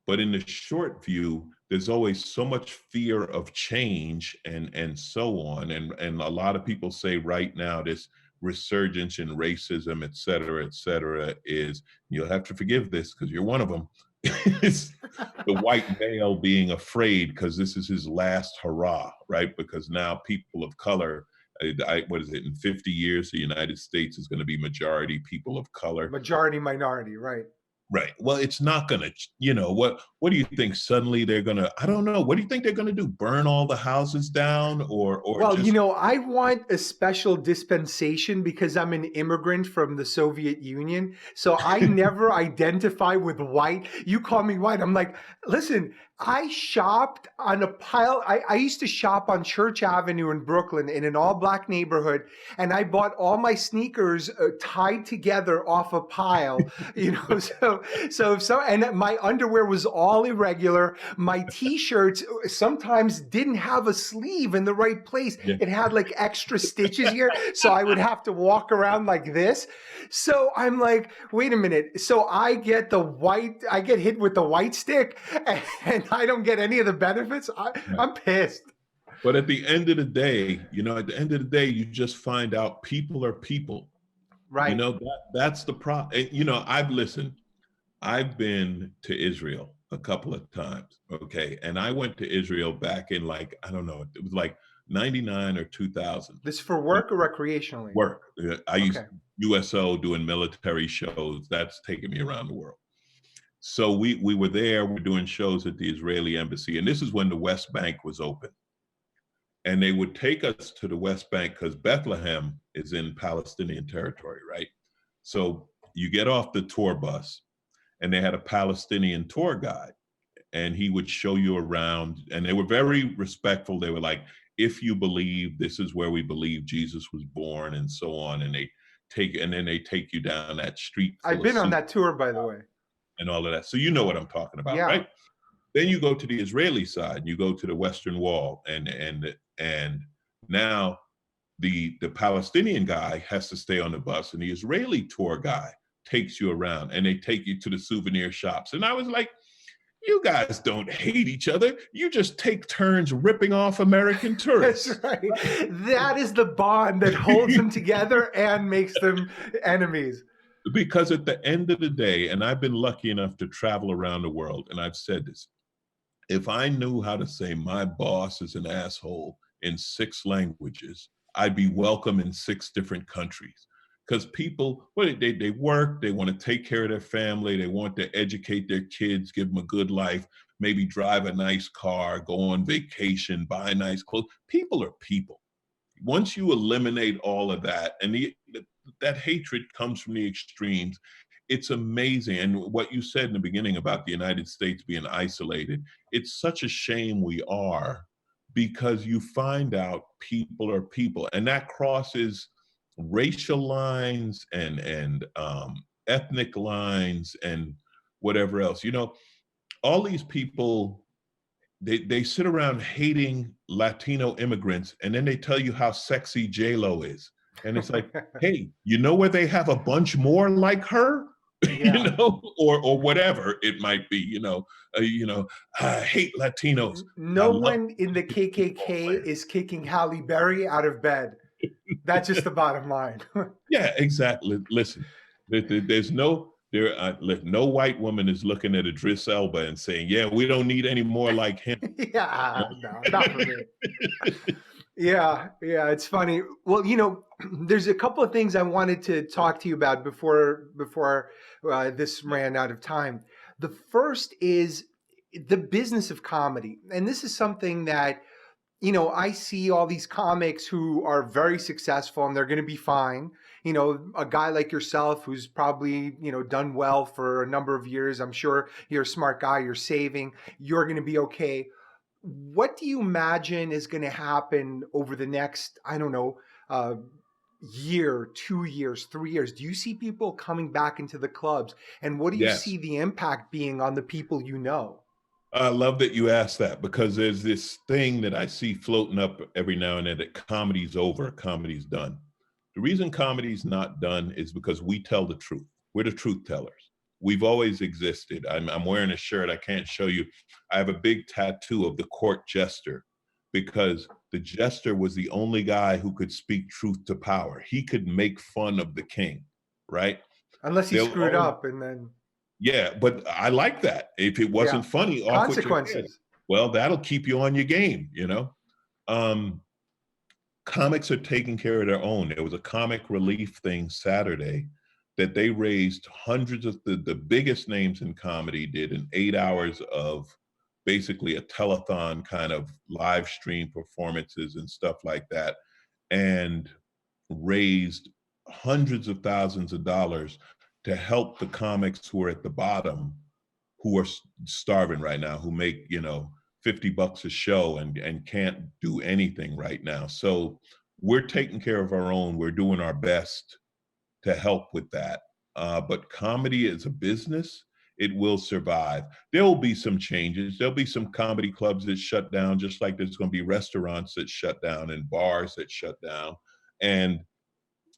B: But in the short view, there's always so much fear of change and so on. And a lot of people say right now this resurgence in racism, et cetera, is, you'll have to forgive this because you're one of them. It's the white male being afraid because this is his last hurrah, right? Because now people of color, what is it, in 50 years, the United States is going to be majority people of color.
A: Majority minority, right?
B: Right. Well, it's not going to, what do you think? Suddenly they're going to, I don't know. What do you think they're going to do? Burn all the houses down or
A: Well,
B: just,
A: I want a special dispensation because I'm an immigrant from the Soviet Union. So I never identify with white. You call me white. I'm like, listen, I shopped on a pile. I used to shop on Church Avenue in Brooklyn in an all black neighborhood. And I bought all my sneakers tied together off a pile, and my underwear was all irregular. My t-shirts sometimes didn't have a sleeve in the right place.
B: yeah.
A: It had like extra stitches here. So I would have to walk around like this. So I'm like, wait a minute. So I get hit with the white stick and I don't get any of the benefits. I'm pissed.
B: But at the end of the day, you just find out people are people.
A: Right.
B: That's the problem. I've been to Israel a couple of times. Okay. And I went to Israel back in, like, I don't know, it was like 99 or 2000.
A: This for work or recreationally?
B: Work. I used
A: Okay.
B: USO doing military shows. That's taking me around the world. So we were there, we're doing shows at the Israeli embassy. And this is when the West Bank was open. And they would take us to the West Bank because Bethlehem is in Palestinian territory, right? So you get off the tour bus and they had a Palestinian tour guide and he would show you around, and they were very respectful. They were like, if you believe, this is where we believe Jesus was born and so on. And then they take you down that street.
A: I've been on that tour, by the way.
B: And all of that. So you know what I'm talking about,
A: Yeah.
B: right? Then you go to the Israeli side, you go to the Western Wall, and now the Palestinian guy has to stay on the bus, and the Israeli tour guy takes you around, and they take you to the souvenir shops. And I was like, you guys don't hate each other. You just take turns ripping off American tourists.
A: That's right. That is the bond that holds them together and makes them enemies.
B: Because at the end of the day, and I've been lucky enough to travel around the world, and I've said this, if I knew how to say my boss is an asshole in 6 languages, I'd be welcome in 6 different countries. Because people, they work, they want to take care of their family, they want to educate their kids, give them a good life, maybe drive a nice car, go on vacation, buy nice clothes. People are people. Once you eliminate all of that, and that hatred comes from the extremes, it's amazing. And what you said in the beginning about the United States being isolated, it's such a shame we are, because you find out people are people, and that crosses racial lines and ethnic lines and whatever else. All these people, they sit around hating Latino immigrants, and then they tell you how sexy J-Lo is. And it's like, hey, where they have a bunch more like her?
A: Yeah.
B: or whatever it might be, I hate Latinos.
A: No one in the KKK is kicking Halle Berry out of bed. That's just the bottom line.
B: Yeah, exactly. Listen, there's no white woman is looking at Idris Elba and saying, yeah, we don't need any more like him.
A: Yeah, no, not for me. Yeah, it's funny. Well, there's a couple of things I wanted to talk to you about before this ran out of time. The first is the business of comedy. And this is something that, I see all these comics who are very successful and they're going to be fine. A guy like yourself who's probably, done well for a number of years. I'm sure you're a smart guy, you're saving, you're going to be okay. What do you imagine is going to happen over the next, I don't know, year, 2 years, 3 years? Do you see people coming back into the clubs? And what do you
B: Yes.
A: see the impact being on the people you know?
B: I love that you asked that, because there's this thing that I see floating up every now and then that comedy's over, comedy's done. The reason comedy's not done is because we tell the truth. We're the truth tellers. We've always existed. I'm wearing a shirt. I can't show you. I have a big tattoo of the court jester because the jester was the only guy who could speak truth to power. He could make fun of the king, right?
A: Unless he
B: They'll
A: screwed
B: always,
A: up and then,
B: yeah, but I like that. If it
A: yeah,
B: wasn't funny, off with your head.
A: consequences.
B: Well, that'll keep you on your game, you know? Um, Comics are taking care of their own. There was a comic relief thing Saturday that they raised hundreds of the biggest names in comedy did in 8 hours of basically a telethon kind of live stream performances and stuff like that, and raised hundreds of thousands of dollars to help the comics who are at the bottom, who are starving right now, who make, you know, $50 a show and can't do anything right now. So we're taking care of our own. We're doing our best to help with that. But comedy is a business. It will survive. There will be some changes. There'll be some comedy clubs that shut down, just like there's going to be restaurants that shut down and bars that shut down. And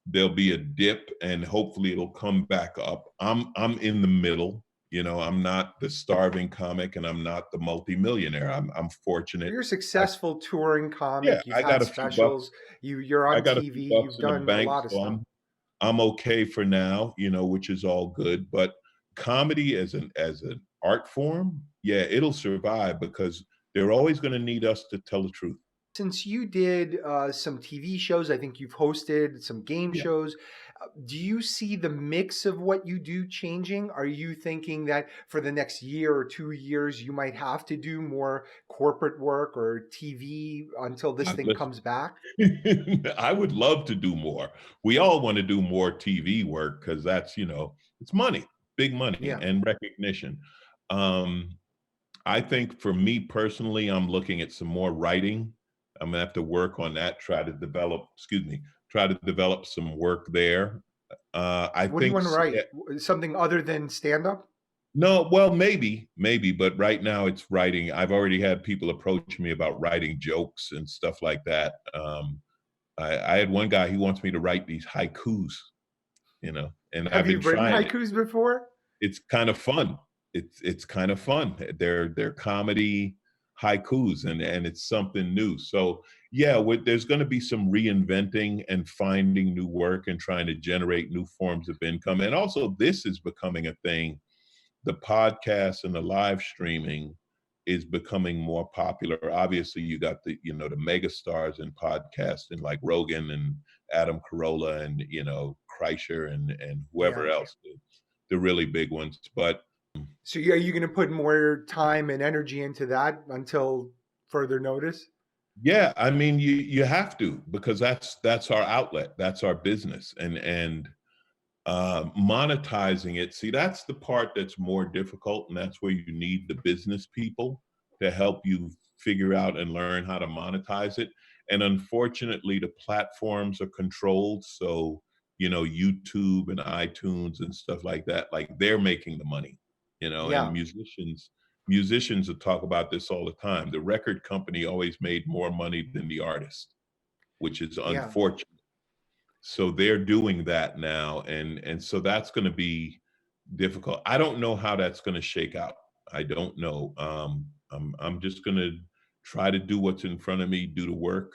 B: there'll be a dip, and hopefully it'll come back up. I'm in the middle. You know, I'm not the starving comic, and I'm not the multimillionaire. I'm fortunate.
A: You're a
B: I,
A: successful touring
B: yeah,
A: comic. You've
B: I got
A: had
B: a few bucks.
A: specials. You're
B: I
A: on
B: got a
A: TV.
B: few
A: You've
B: bucks in the
A: done a
B: bank,
A: lot of
B: so
A: stuff.
B: I'm okay for now. You know, which is all good. But comedy as an art form, yeah, it'll survive because they're always going to need us to tell the truth.
A: Since you did some TV shows, I think you've hosted some game
B: Yeah.
A: shows. Do you see the mix of what you do changing? Are you thinking that for the next year or 2 years, you might have to do more corporate work or TV until this thing
B: Listen,
A: comes back?
B: I would love to do more. We all want to do more TV work because that's, you know, it's money, big money
A: Yeah.
B: and recognition. Um, I think for me personally, I'm looking at some more writing. I'm gonna have to work on that, try to develop some work there. I
A: What do you
B: think
A: want to
B: yeah,
A: write? Something other than stand up?
B: no, well, maybe, but right now it's writing. I've already had people approach me about writing jokes and stuff like that. I had one guy, he wants me to write these haikus, you know, and I've
A: Have you
B: been
A: written
B: trying it.
A: haikus before?
B: It's kind of fun. It's kind of fun. They're comedy haikus, and it's something new. So yeah, there's going to be some reinventing and finding new work and trying to generate new forms of income. And also, this is becoming a thing. The podcast and the live streaming is becoming more popular. Obviously, you got the mega stars in podcasting like Rogan and Adam Carolla and Kreischer and whoever
A: Yeah.
B: else, the really big ones. But
A: So are you going to put more time and energy into that until further notice?
B: yeah, I mean, you have to because that's our outlet, that's our business, and monetizing it. See, that's the part that's more difficult, and that's where you need the business people to help you figure out and learn how to monetize it. And unfortunately, the platforms are controlled, so YouTube and iTunes and stuff like that, like they're making the money, and
A: Yeah.
B: musicians will talk about this all the time. The record company always made more money than the artist, which is
A: Yeah.
B: unfortunate. So they're doing that now, and so that's going to be difficult. I don't know how that's going to shake out. I don't know. I'm just going to try to do what's in front of me, do the work,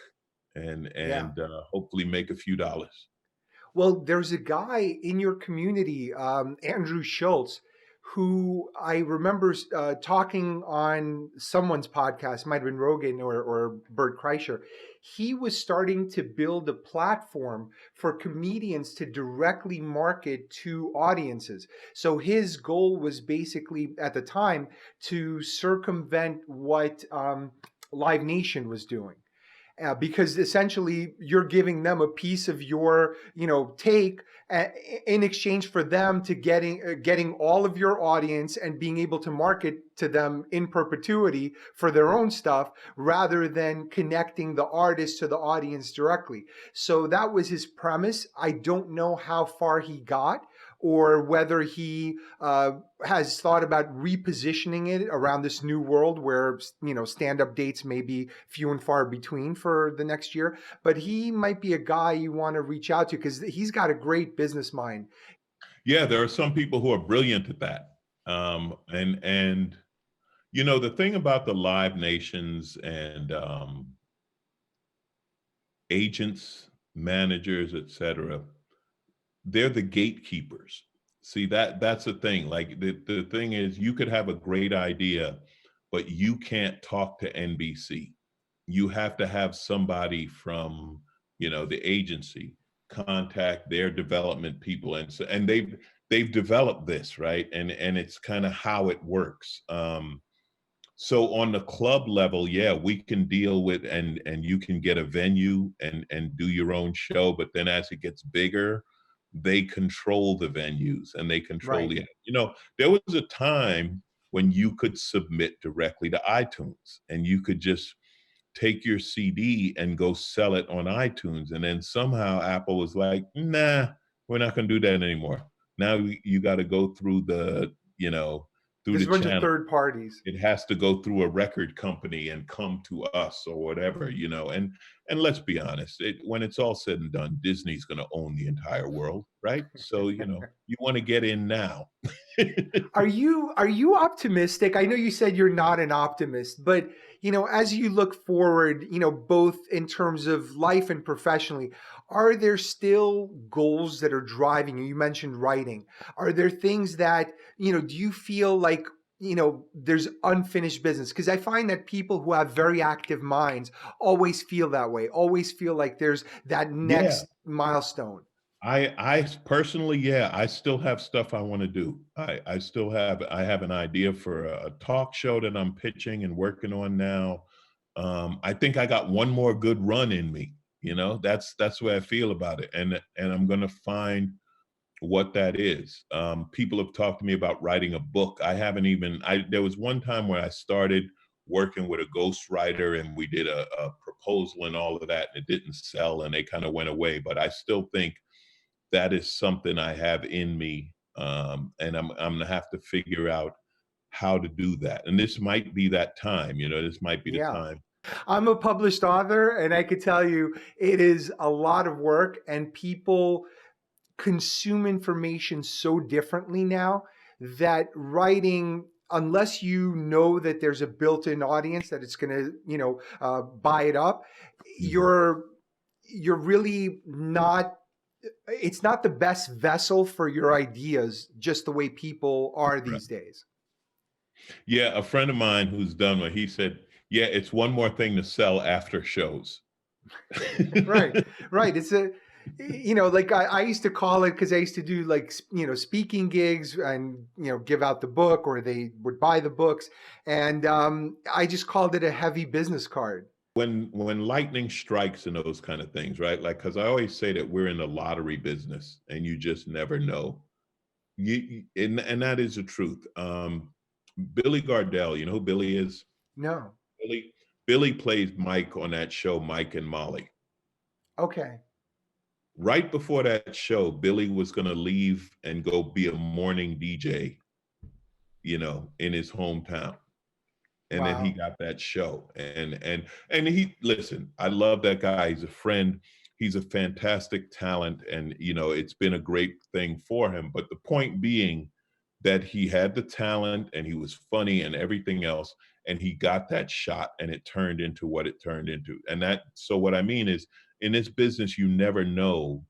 B: and
A: Yeah.
B: and hopefully make a few dollars.
A: Well, there's a guy in your community, Andrew Schultz, who I remember talking on someone's podcast, might have been Rogan or Bert Kreischer. He was starting to build a platform for comedians to directly market to audiences. So his goal was basically at the time to circumvent what Live Nation was doing, because essentially you're giving them a piece of your take, in exchange for them to getting all of your audience and being able to market to them in perpetuity for their own stuff rather than connecting the artist to the audience directly. So that was his premise. I don't know how far he got or whether he has thought about repositioning it around this new world where stand-up dates may be few and far between for the next year. But he might be a guy you want to reach out to because he's got a great business mind.
B: Yeah, there are some people who are brilliant at that. And the thing about the Live Nations and agents, managers, etc., they're the gatekeepers. See, that's the thing. Like the thing is, you could have a great idea, but you can't talk to NBC. You have to have somebody from, the agency contact their development people, and they've developed this, right? And it's kind of how it works. So on the club level, yeah, we can deal with and you can get a venue and do your own show, but then as it gets bigger, they control the venues and they control
A: Right.
B: there was a time when you could submit directly to iTunes and you could just take your CD and go sell it on iTunes. And then somehow Apple was like, nah, we're not going to do that anymore. Now you got to go through through
A: There's
B: the
A: a bunch of
B: channel.
A: third parties.
B: It has to go through a record company and come to us or whatever, and let's be honest, when it's all said and done, Disney's going to own the entire world, right? So, you want to get in now.
A: Are you optimistic? I know you said you're not an optimist, but as you look forward, both in terms of life and professionally, are there still goals that are driving you? You mentioned writing. Are there things that, do you feel like there's unfinished business? Because I find that people who have very active minds always feel that way, always feel like there's that
B: Yeah.
A: next milestone.
B: I personally, yeah, I still have stuff I want to do. I have an idea for a talk show that I'm pitching and working on now. I think I got one more good run in me. That's the way I feel about it, and I'm gonna find what that is. People have talked to me about writing a book. I haven't even. There was one time where I started working with a ghostwriter, and we did a proposal and all of that, and it didn't sell, and they kind of went away. But I still think that is something I have in me, and I'm gonna have to figure out how to do that. And this might be that time. This might be the
A: Yeah.
B: time.
A: I'm a published author, and I could tell you it is a lot of work, and people consume information so differently now that writing, unless you know that there's a built-in audience that it's going to, buy it up,
B: Mhm.
A: you're really not. It's not the best vessel for your ideas, just the way people are
B: Right.
A: these days.
B: Yeah, a friend of mine who's done what he said. Yeah, it's one more thing to sell after shows.
A: Right, right. It's a, like I used to call it because I used to do like, speaking gigs and, give out the book or they would buy the books. And I just called it a heavy business card.
B: When lightning strikes and those kind of things, right? Like, because I always say that we're in the lottery business, and you just never know. And that is the truth. Billy Gardell, you know who Billy is?
A: No.
B: Billy Billy plays Mike on that show, Mike and Molly.
A: Okay.
B: Right before that show, Billy was going to leave and go be a morning DJ, in his hometown. And then he
A: Wow.
B: got that show. And he listen, I love that guy. He's a friend. He's a fantastic talent. And it's been a great thing for him. But the point being that he had the talent and he was funny and everything else. And he got that shot and it turned into what it turned into. So what I mean is, in this business, you never know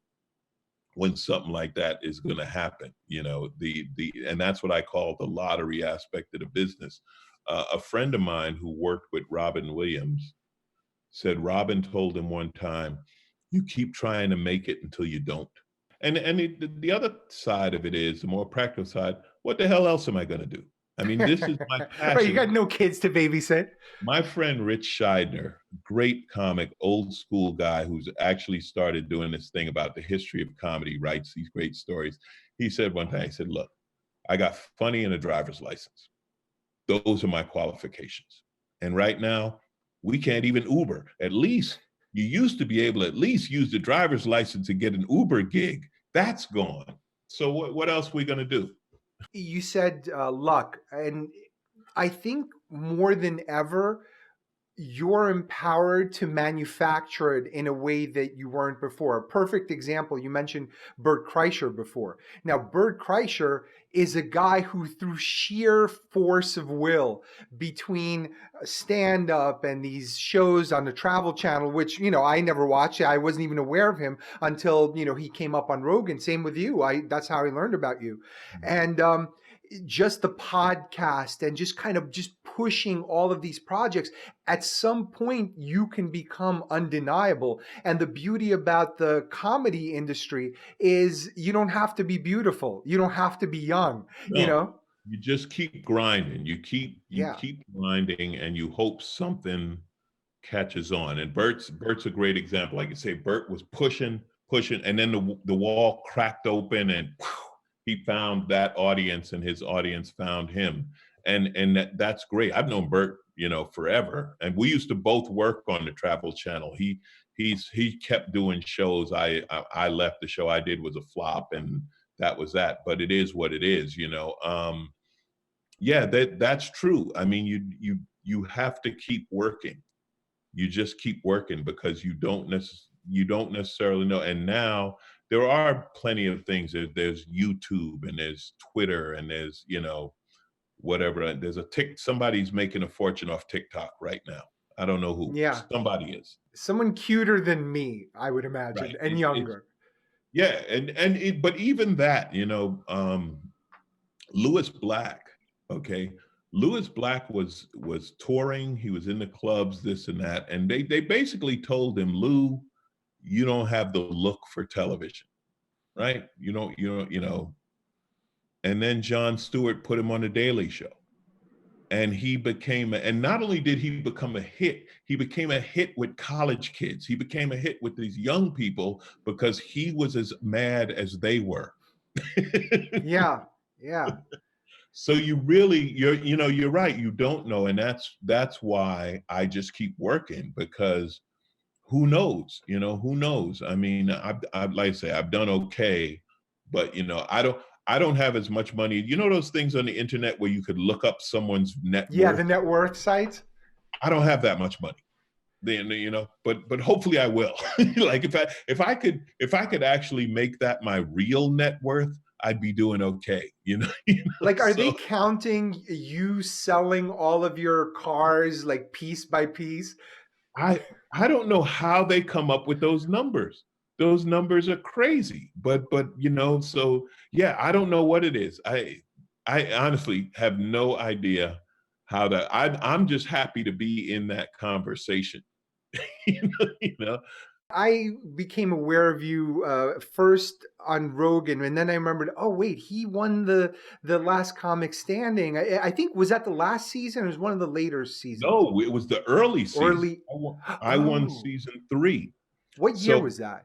B: when something like that is going to happen. And that's what I call the lottery aspect of the business. A friend of mine who worked with Robin Williams said Robin told him one time, you keep trying to make it until you don't. And the other side of it is the more practical side. What the hell else am I going to do? I mean, this is my
A: Right. You
B: passion.
A: got no kids to babysit.
B: My friend Rich Scheidner, great comic, old school guy who's actually started doing this thing about the history of comedy, writes these great stories. He said one time, he said, look, I got funny and a driver's license. Those are my qualifications. And right now, we can't even Uber. At least you used to be able to at least use the driver's license to get an Uber gig. That's gone. So what else are we going to do?
A: You said luck, and I think more than ever, you're empowered to manufacture it in a way that you weren't before. A perfect example, you mentioned Bert Kreischer before. Now, Bert Kreischer is a guy who, through sheer force of will, between stand up and these shows on the Travel Channel, which, I never watched, I wasn't even aware of him until, he came up on Rogan. Same with you. That's how I learned about you. And, just the podcast and just kind of just pushing all of these projects, at some point you can become undeniable. And the beauty about the comedy industry is you don't have to be beautiful, you don't have to be young, you
B: No,
A: know
B: you just keep grinding. You
A: yeah,
B: keep grinding, and you hope something catches on. And Bert's a great example. Like you say, Bert was pushing, and then the wall cracked open, and he found that audience, and his audience found him. And that's great. I've known Bert, forever, and we used to both work on the Travel Channel. He kept doing shows. I left. The show I did was a flop, and that was that. But it is what it is. Yeah, that's true. I mean, you have to keep working. You just keep working because you don't necessarily know. And now there are plenty of things. There's YouTube, and there's Twitter, and there's whatever. There's somebody's making a fortune off TikTok right now. I don't know who.
A: yeah.
B: Somebody is.
A: Someone cuter than me, I would imagine,
B: Right.
A: and
B: It's
A: younger.
B: yeah, but even that, Lewis Black, okay. Lewis Black was touring, he was in the clubs, this and that, and they basically told him, Lou, you don't have the look for television, right? And then Jon Stewart put him on the Daily Show. And and not only did he become a hit, he became a hit with college kids. He became a hit with these young people because he was as mad as they were.
A: Yeah, yeah,
B: So you're right. You don't know, and that's why I just keep working, because who knows? Who knows? I mean, I've like I say, I've done okay, but I don't have as much money. You know those things on the internet where you could look up someone's net
A: yeah. The
B: worth.
A: net worth sites.
B: I don't have that much money. Then but hopefully I will. Like if I could actually make that my real net worth, I'd be doing okay.
A: Like, are they
B: So
A: counting you selling all of your cars, like, piece by piece?
B: I I don't know how they come up with those numbers. Those numbers are crazy. So yeah, I don't know what it is. I honestly have no idea how that. I'm just happy to be in that conversation. You know.
A: I became aware of you first on Rogan, and then I remembered. Oh wait, he won the last comic standing. I think, was that the last season? Or was one of the later seasons?
B: No, it was the early season.
A: Early.
B: I won
A: Oh,
B: season 3.
A: what year
B: So
A: was that?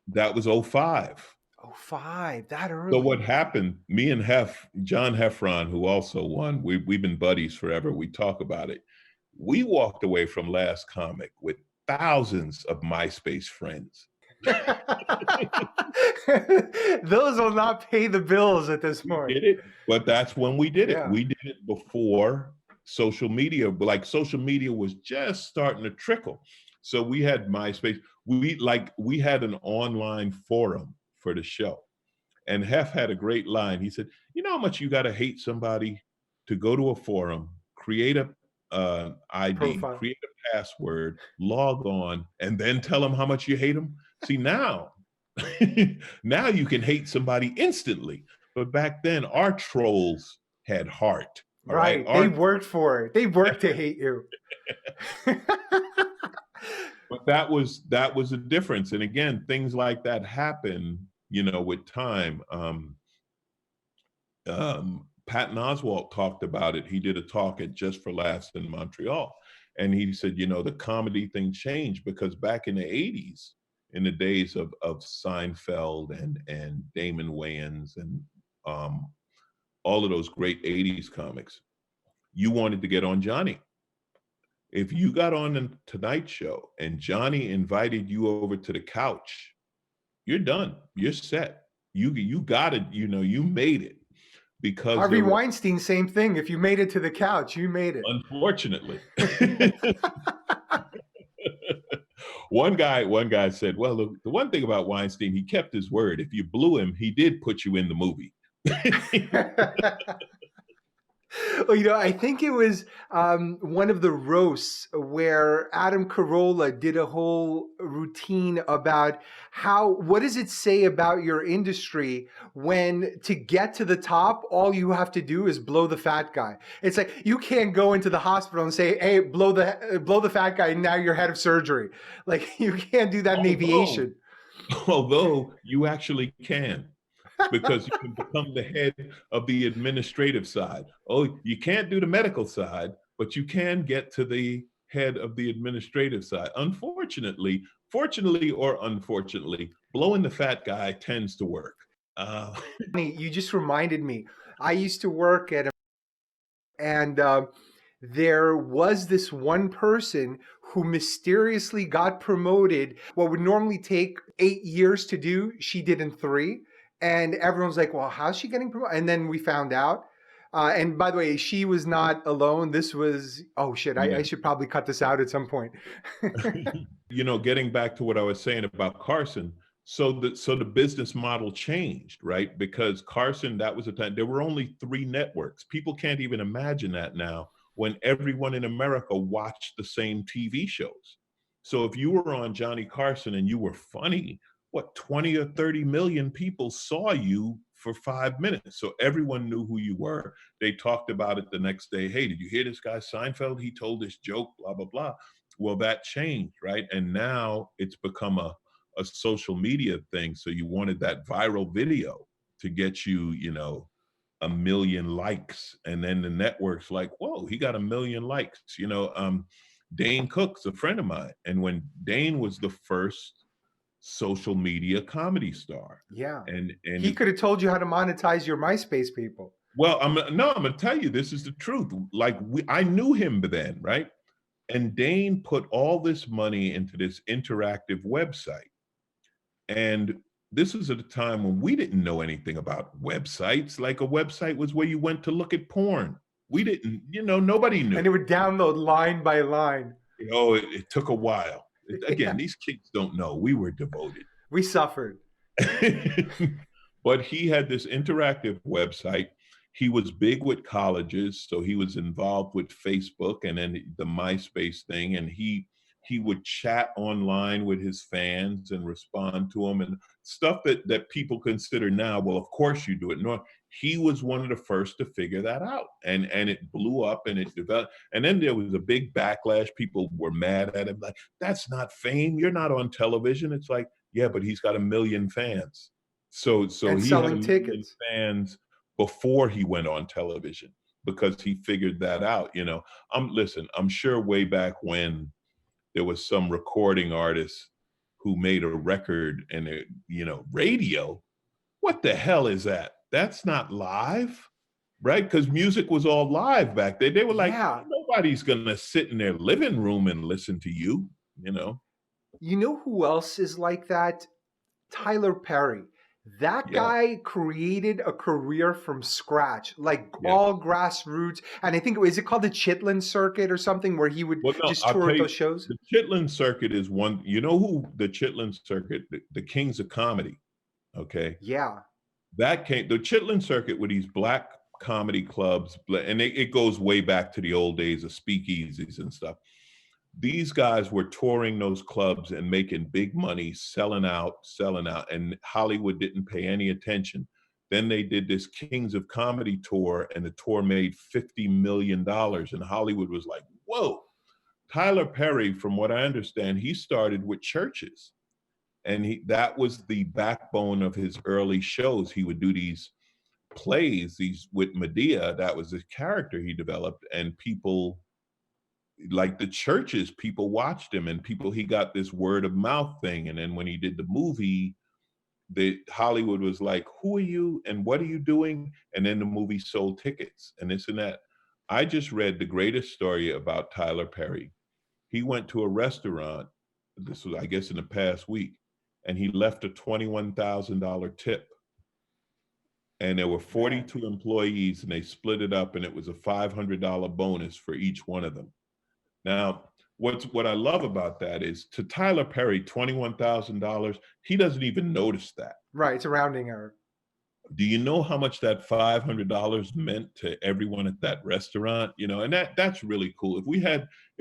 B: that was '05.
A: Oh, five. That
B: So
A: early.
B: what happened, me and John Heffron, who also won, we've been buddies forever. We talk about it. We walked away from Last Comic with thousands of MySpace friends.
A: Those will not pay the bills at this
B: We
A: point.
B: did it, but that's when we did it.
A: Yeah.
B: We did it before social media, but like social media was just starting to trickle. So we had MySpace. We had an online forum for the show. And Hef had a great line. He said, "You know how much you got to hate somebody to go to a forum, create a ID,
A: Profile.
B: create a password, log on, and then tell them how much you hate them." See now, now you can hate somebody instantly. But back then, our trolls had heart. All right,
A: Right. They worked for it. They worked to hate you.
B: but that was a difference. And again, things like that happen, with time. Patton Oswalt talked about it. He did a talk at Just for Laughs in Montreal. And he said, the comedy thing changed because back in the 80s, in the days of Seinfeld and Damon Wayans and all of those great 80s comics, you wanted to get on Johnny. If you got on the Tonight Show and Johnny invited you over to the couch, you're done. You're set. You got it. You know, you made it because
A: Harvey
B: there were,
A: Weinstein, same thing. If you made it to the couch, you made it.
B: unfortunately. One guy said, "Well, the one thing about Weinstein, he kept his word. If you blew him, he did put you in the movie."
A: Well, I think it was one of the roasts where Adam Carolla did a whole routine about what does it say about your industry when to get to the top, all you have to do is blow the fat guy. It's like you can't go into the hospital and say, "Hey, blow the fat guy," and now you're head of surgery. Like you can't do that in
B: although,
A: aviation.
B: although you actually can, because you can become the head of the administrative side. Oh, you can't do the medical side, but you can get to the head of the administrative side. Unfortunately, fortunately or unfortunately, blowing the fat guy tends to work. Uh,
A: You just reminded me. I used to work at and there was this one person who mysteriously got promoted. What would normally take 8 years to do, she did in 3. And everyone's like, well, how's she getting promoted? And then we found out. And by the way, she was not alone. This was, oh shit, I
B: yeah.
A: should probably cut this out at some point.
B: Getting back to what I was saying about Carson, so the business model changed, right? Because Carson, that was a time there were only 3 networks. People can't even imagine that now when everyone in America watched the same TV shows. So if you were on Johnny Carson and you were funny, what, 20 or 30 million people saw you for 5 minutes. So everyone knew who you were. They talked about it the next day. Hey, did you hear this guy Seinfeld? He told this joke, blah, blah, blah. Well, that changed, right? And now it's become a social media thing. So you wanted that viral video to get you, 1 million likes. And then the network's like, whoa, he got 1 million likes. Dane Cook's a friend of mine. And when Dane was the first social media comedy star.
A: Yeah.
B: And
A: He could have told you how to monetize your MySpace people.
B: well, I'm gonna tell you, this is the truth. Like I knew him then, right? And Dane put all this money into this interactive website. And this was at a time when we didn't know anything about websites. Like a website was where you went to look at porn. We didn't, nobody knew.
A: And it would download line by line.
B: It took a while. Again,
A: Yeah.
B: these kids don't know. We were devoted.
A: We suffered.
B: But he had this interactive website. He was big with colleges, so he was involved with Facebook and then the MySpace thing, and he would chat online with his fans and respond to them and stuff that people consider now, well, of course you do it. No, he was one of the first to figure that out, and it blew up and it developed. And then there was a big backlash. People were mad at him, like, that's not fame. You're not on television. It's like, yeah, but he's got 1 million fans. So
A: And
B: he had
A: selling
B: 1 million
A: tickets.
B: fans before he went on television because he figured that out. I'm sure way back when there was some recording artist who made a record and radio. What the hell is that? That's not live, right? Because music was all live back then. They were like,
A: Yeah.
B: nobody's gonna sit in their living room and listen to you.
A: You know who else is like that? Tyler Perry. That
B: Yeah,
A: guy created a career from scratch, like
B: yeah.
A: all grassroots. And I think is it called the Chitlin Circuit or something, where he would
B: Well, no,
A: just
B: I'll
A: tour
B: tell
A: at
B: you,
A: those shows?
B: the Chitlin Circuit is one. You know who the Chitlin Circuit, the kings of comedy, okay?
A: Yeah,
B: The Chitlin Circuit with these black comedy clubs, and it goes way back to the old days of speakeasies and stuff. These guys were touring those clubs and making big money, selling out, and Hollywood didn't pay any attention. Then they did this Kings of Comedy tour, and the tour made $50 million, and Hollywood was like, whoa. Tyler Perry, from what I understand, he started with churches, and that was the backbone of his early shows. He would do these plays, these with Medea. That was the character he developed, and people, like the churches, people watched him, and he got this word of mouth thing. And then when he did the movie, the Hollywood was like, who are you and what are you doing? And then the movie sold tickets and this and that. I just read the greatest story about Tyler Perry. He went to a restaurant, this was, I guess, in the past week, and he left a $21,000 tip. And there were
A: Man.
B: 42 employees, and they split it up, and it was a $500 bonus for each one of them. Now, what I love about that is, to Tyler Perry, $21,000, he doesn't even notice that.
A: Right, it's a rounding error.
B: Do you know how much that $500 meant to everyone at that restaurant? You know, and that's really cool. If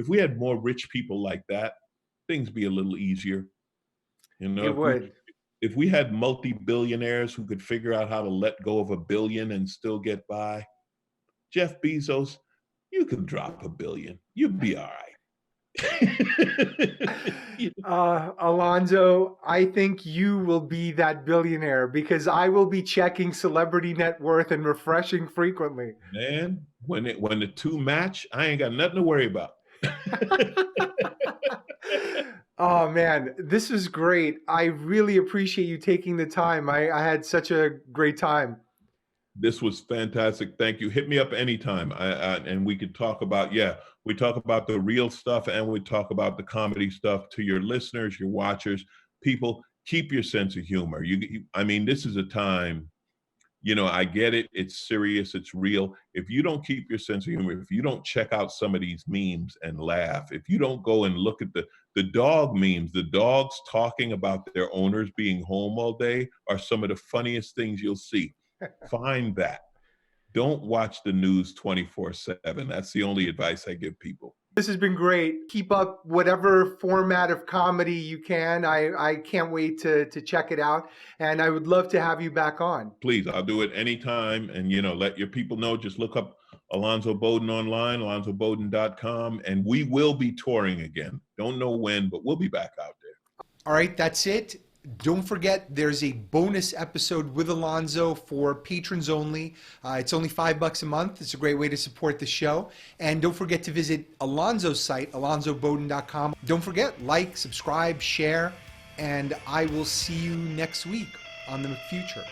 B: we had more rich people like that, things be a little easier. You know,
A: It would.
B: if we had multi-billionaires who could figure out how to let go of $1 billion and still get by, Jeff Bezos, you could drop $1 billion. You'd be all right.
A: Alonzo, I think you will be that billionaire because I will be checking celebrity net worth and refreshing frequently.
B: Man, when the two match, I ain't got nothing to worry about.
A: Oh man, this was great. I really appreciate you taking the time. I had such a great time.
B: This was fantastic. Thank you. Hit me up anytime. And we could talk about, we talk about the real stuff and we talk about the comedy stuff. To your listeners, your watchers, people, keep your sense of humor. I mean, this is a time, you know, I get it. It's serious. It's real. If you don't keep your sense of humor, if you don't check out some of these memes and laugh, if you don't go and look at the dog memes, the dogs talking about their owners being home all day are some of the funniest things you'll see. Find that. Don't watch the news 24/7. That's the only advice I give people.
A: This has been great. Keep up whatever format of comedy you can. I can't wait to check it out. And I would love to have you back on.
B: Please, I'll do it anytime. And, you know, let your people know. Just look up Alonzo Bodden online, alonzobodden.com. And we will be touring again. Don't know when, but we'll be back out there.
A: All right, that's it. Don't forget, there's a bonus episode with Alonzo for patrons only. It's only $5 a month. It's a great way to support the show. And don't forget to visit Alonzo's site, alonzobodden.com. Don't forget, like, subscribe, share, and I will see you next week on the McFuture.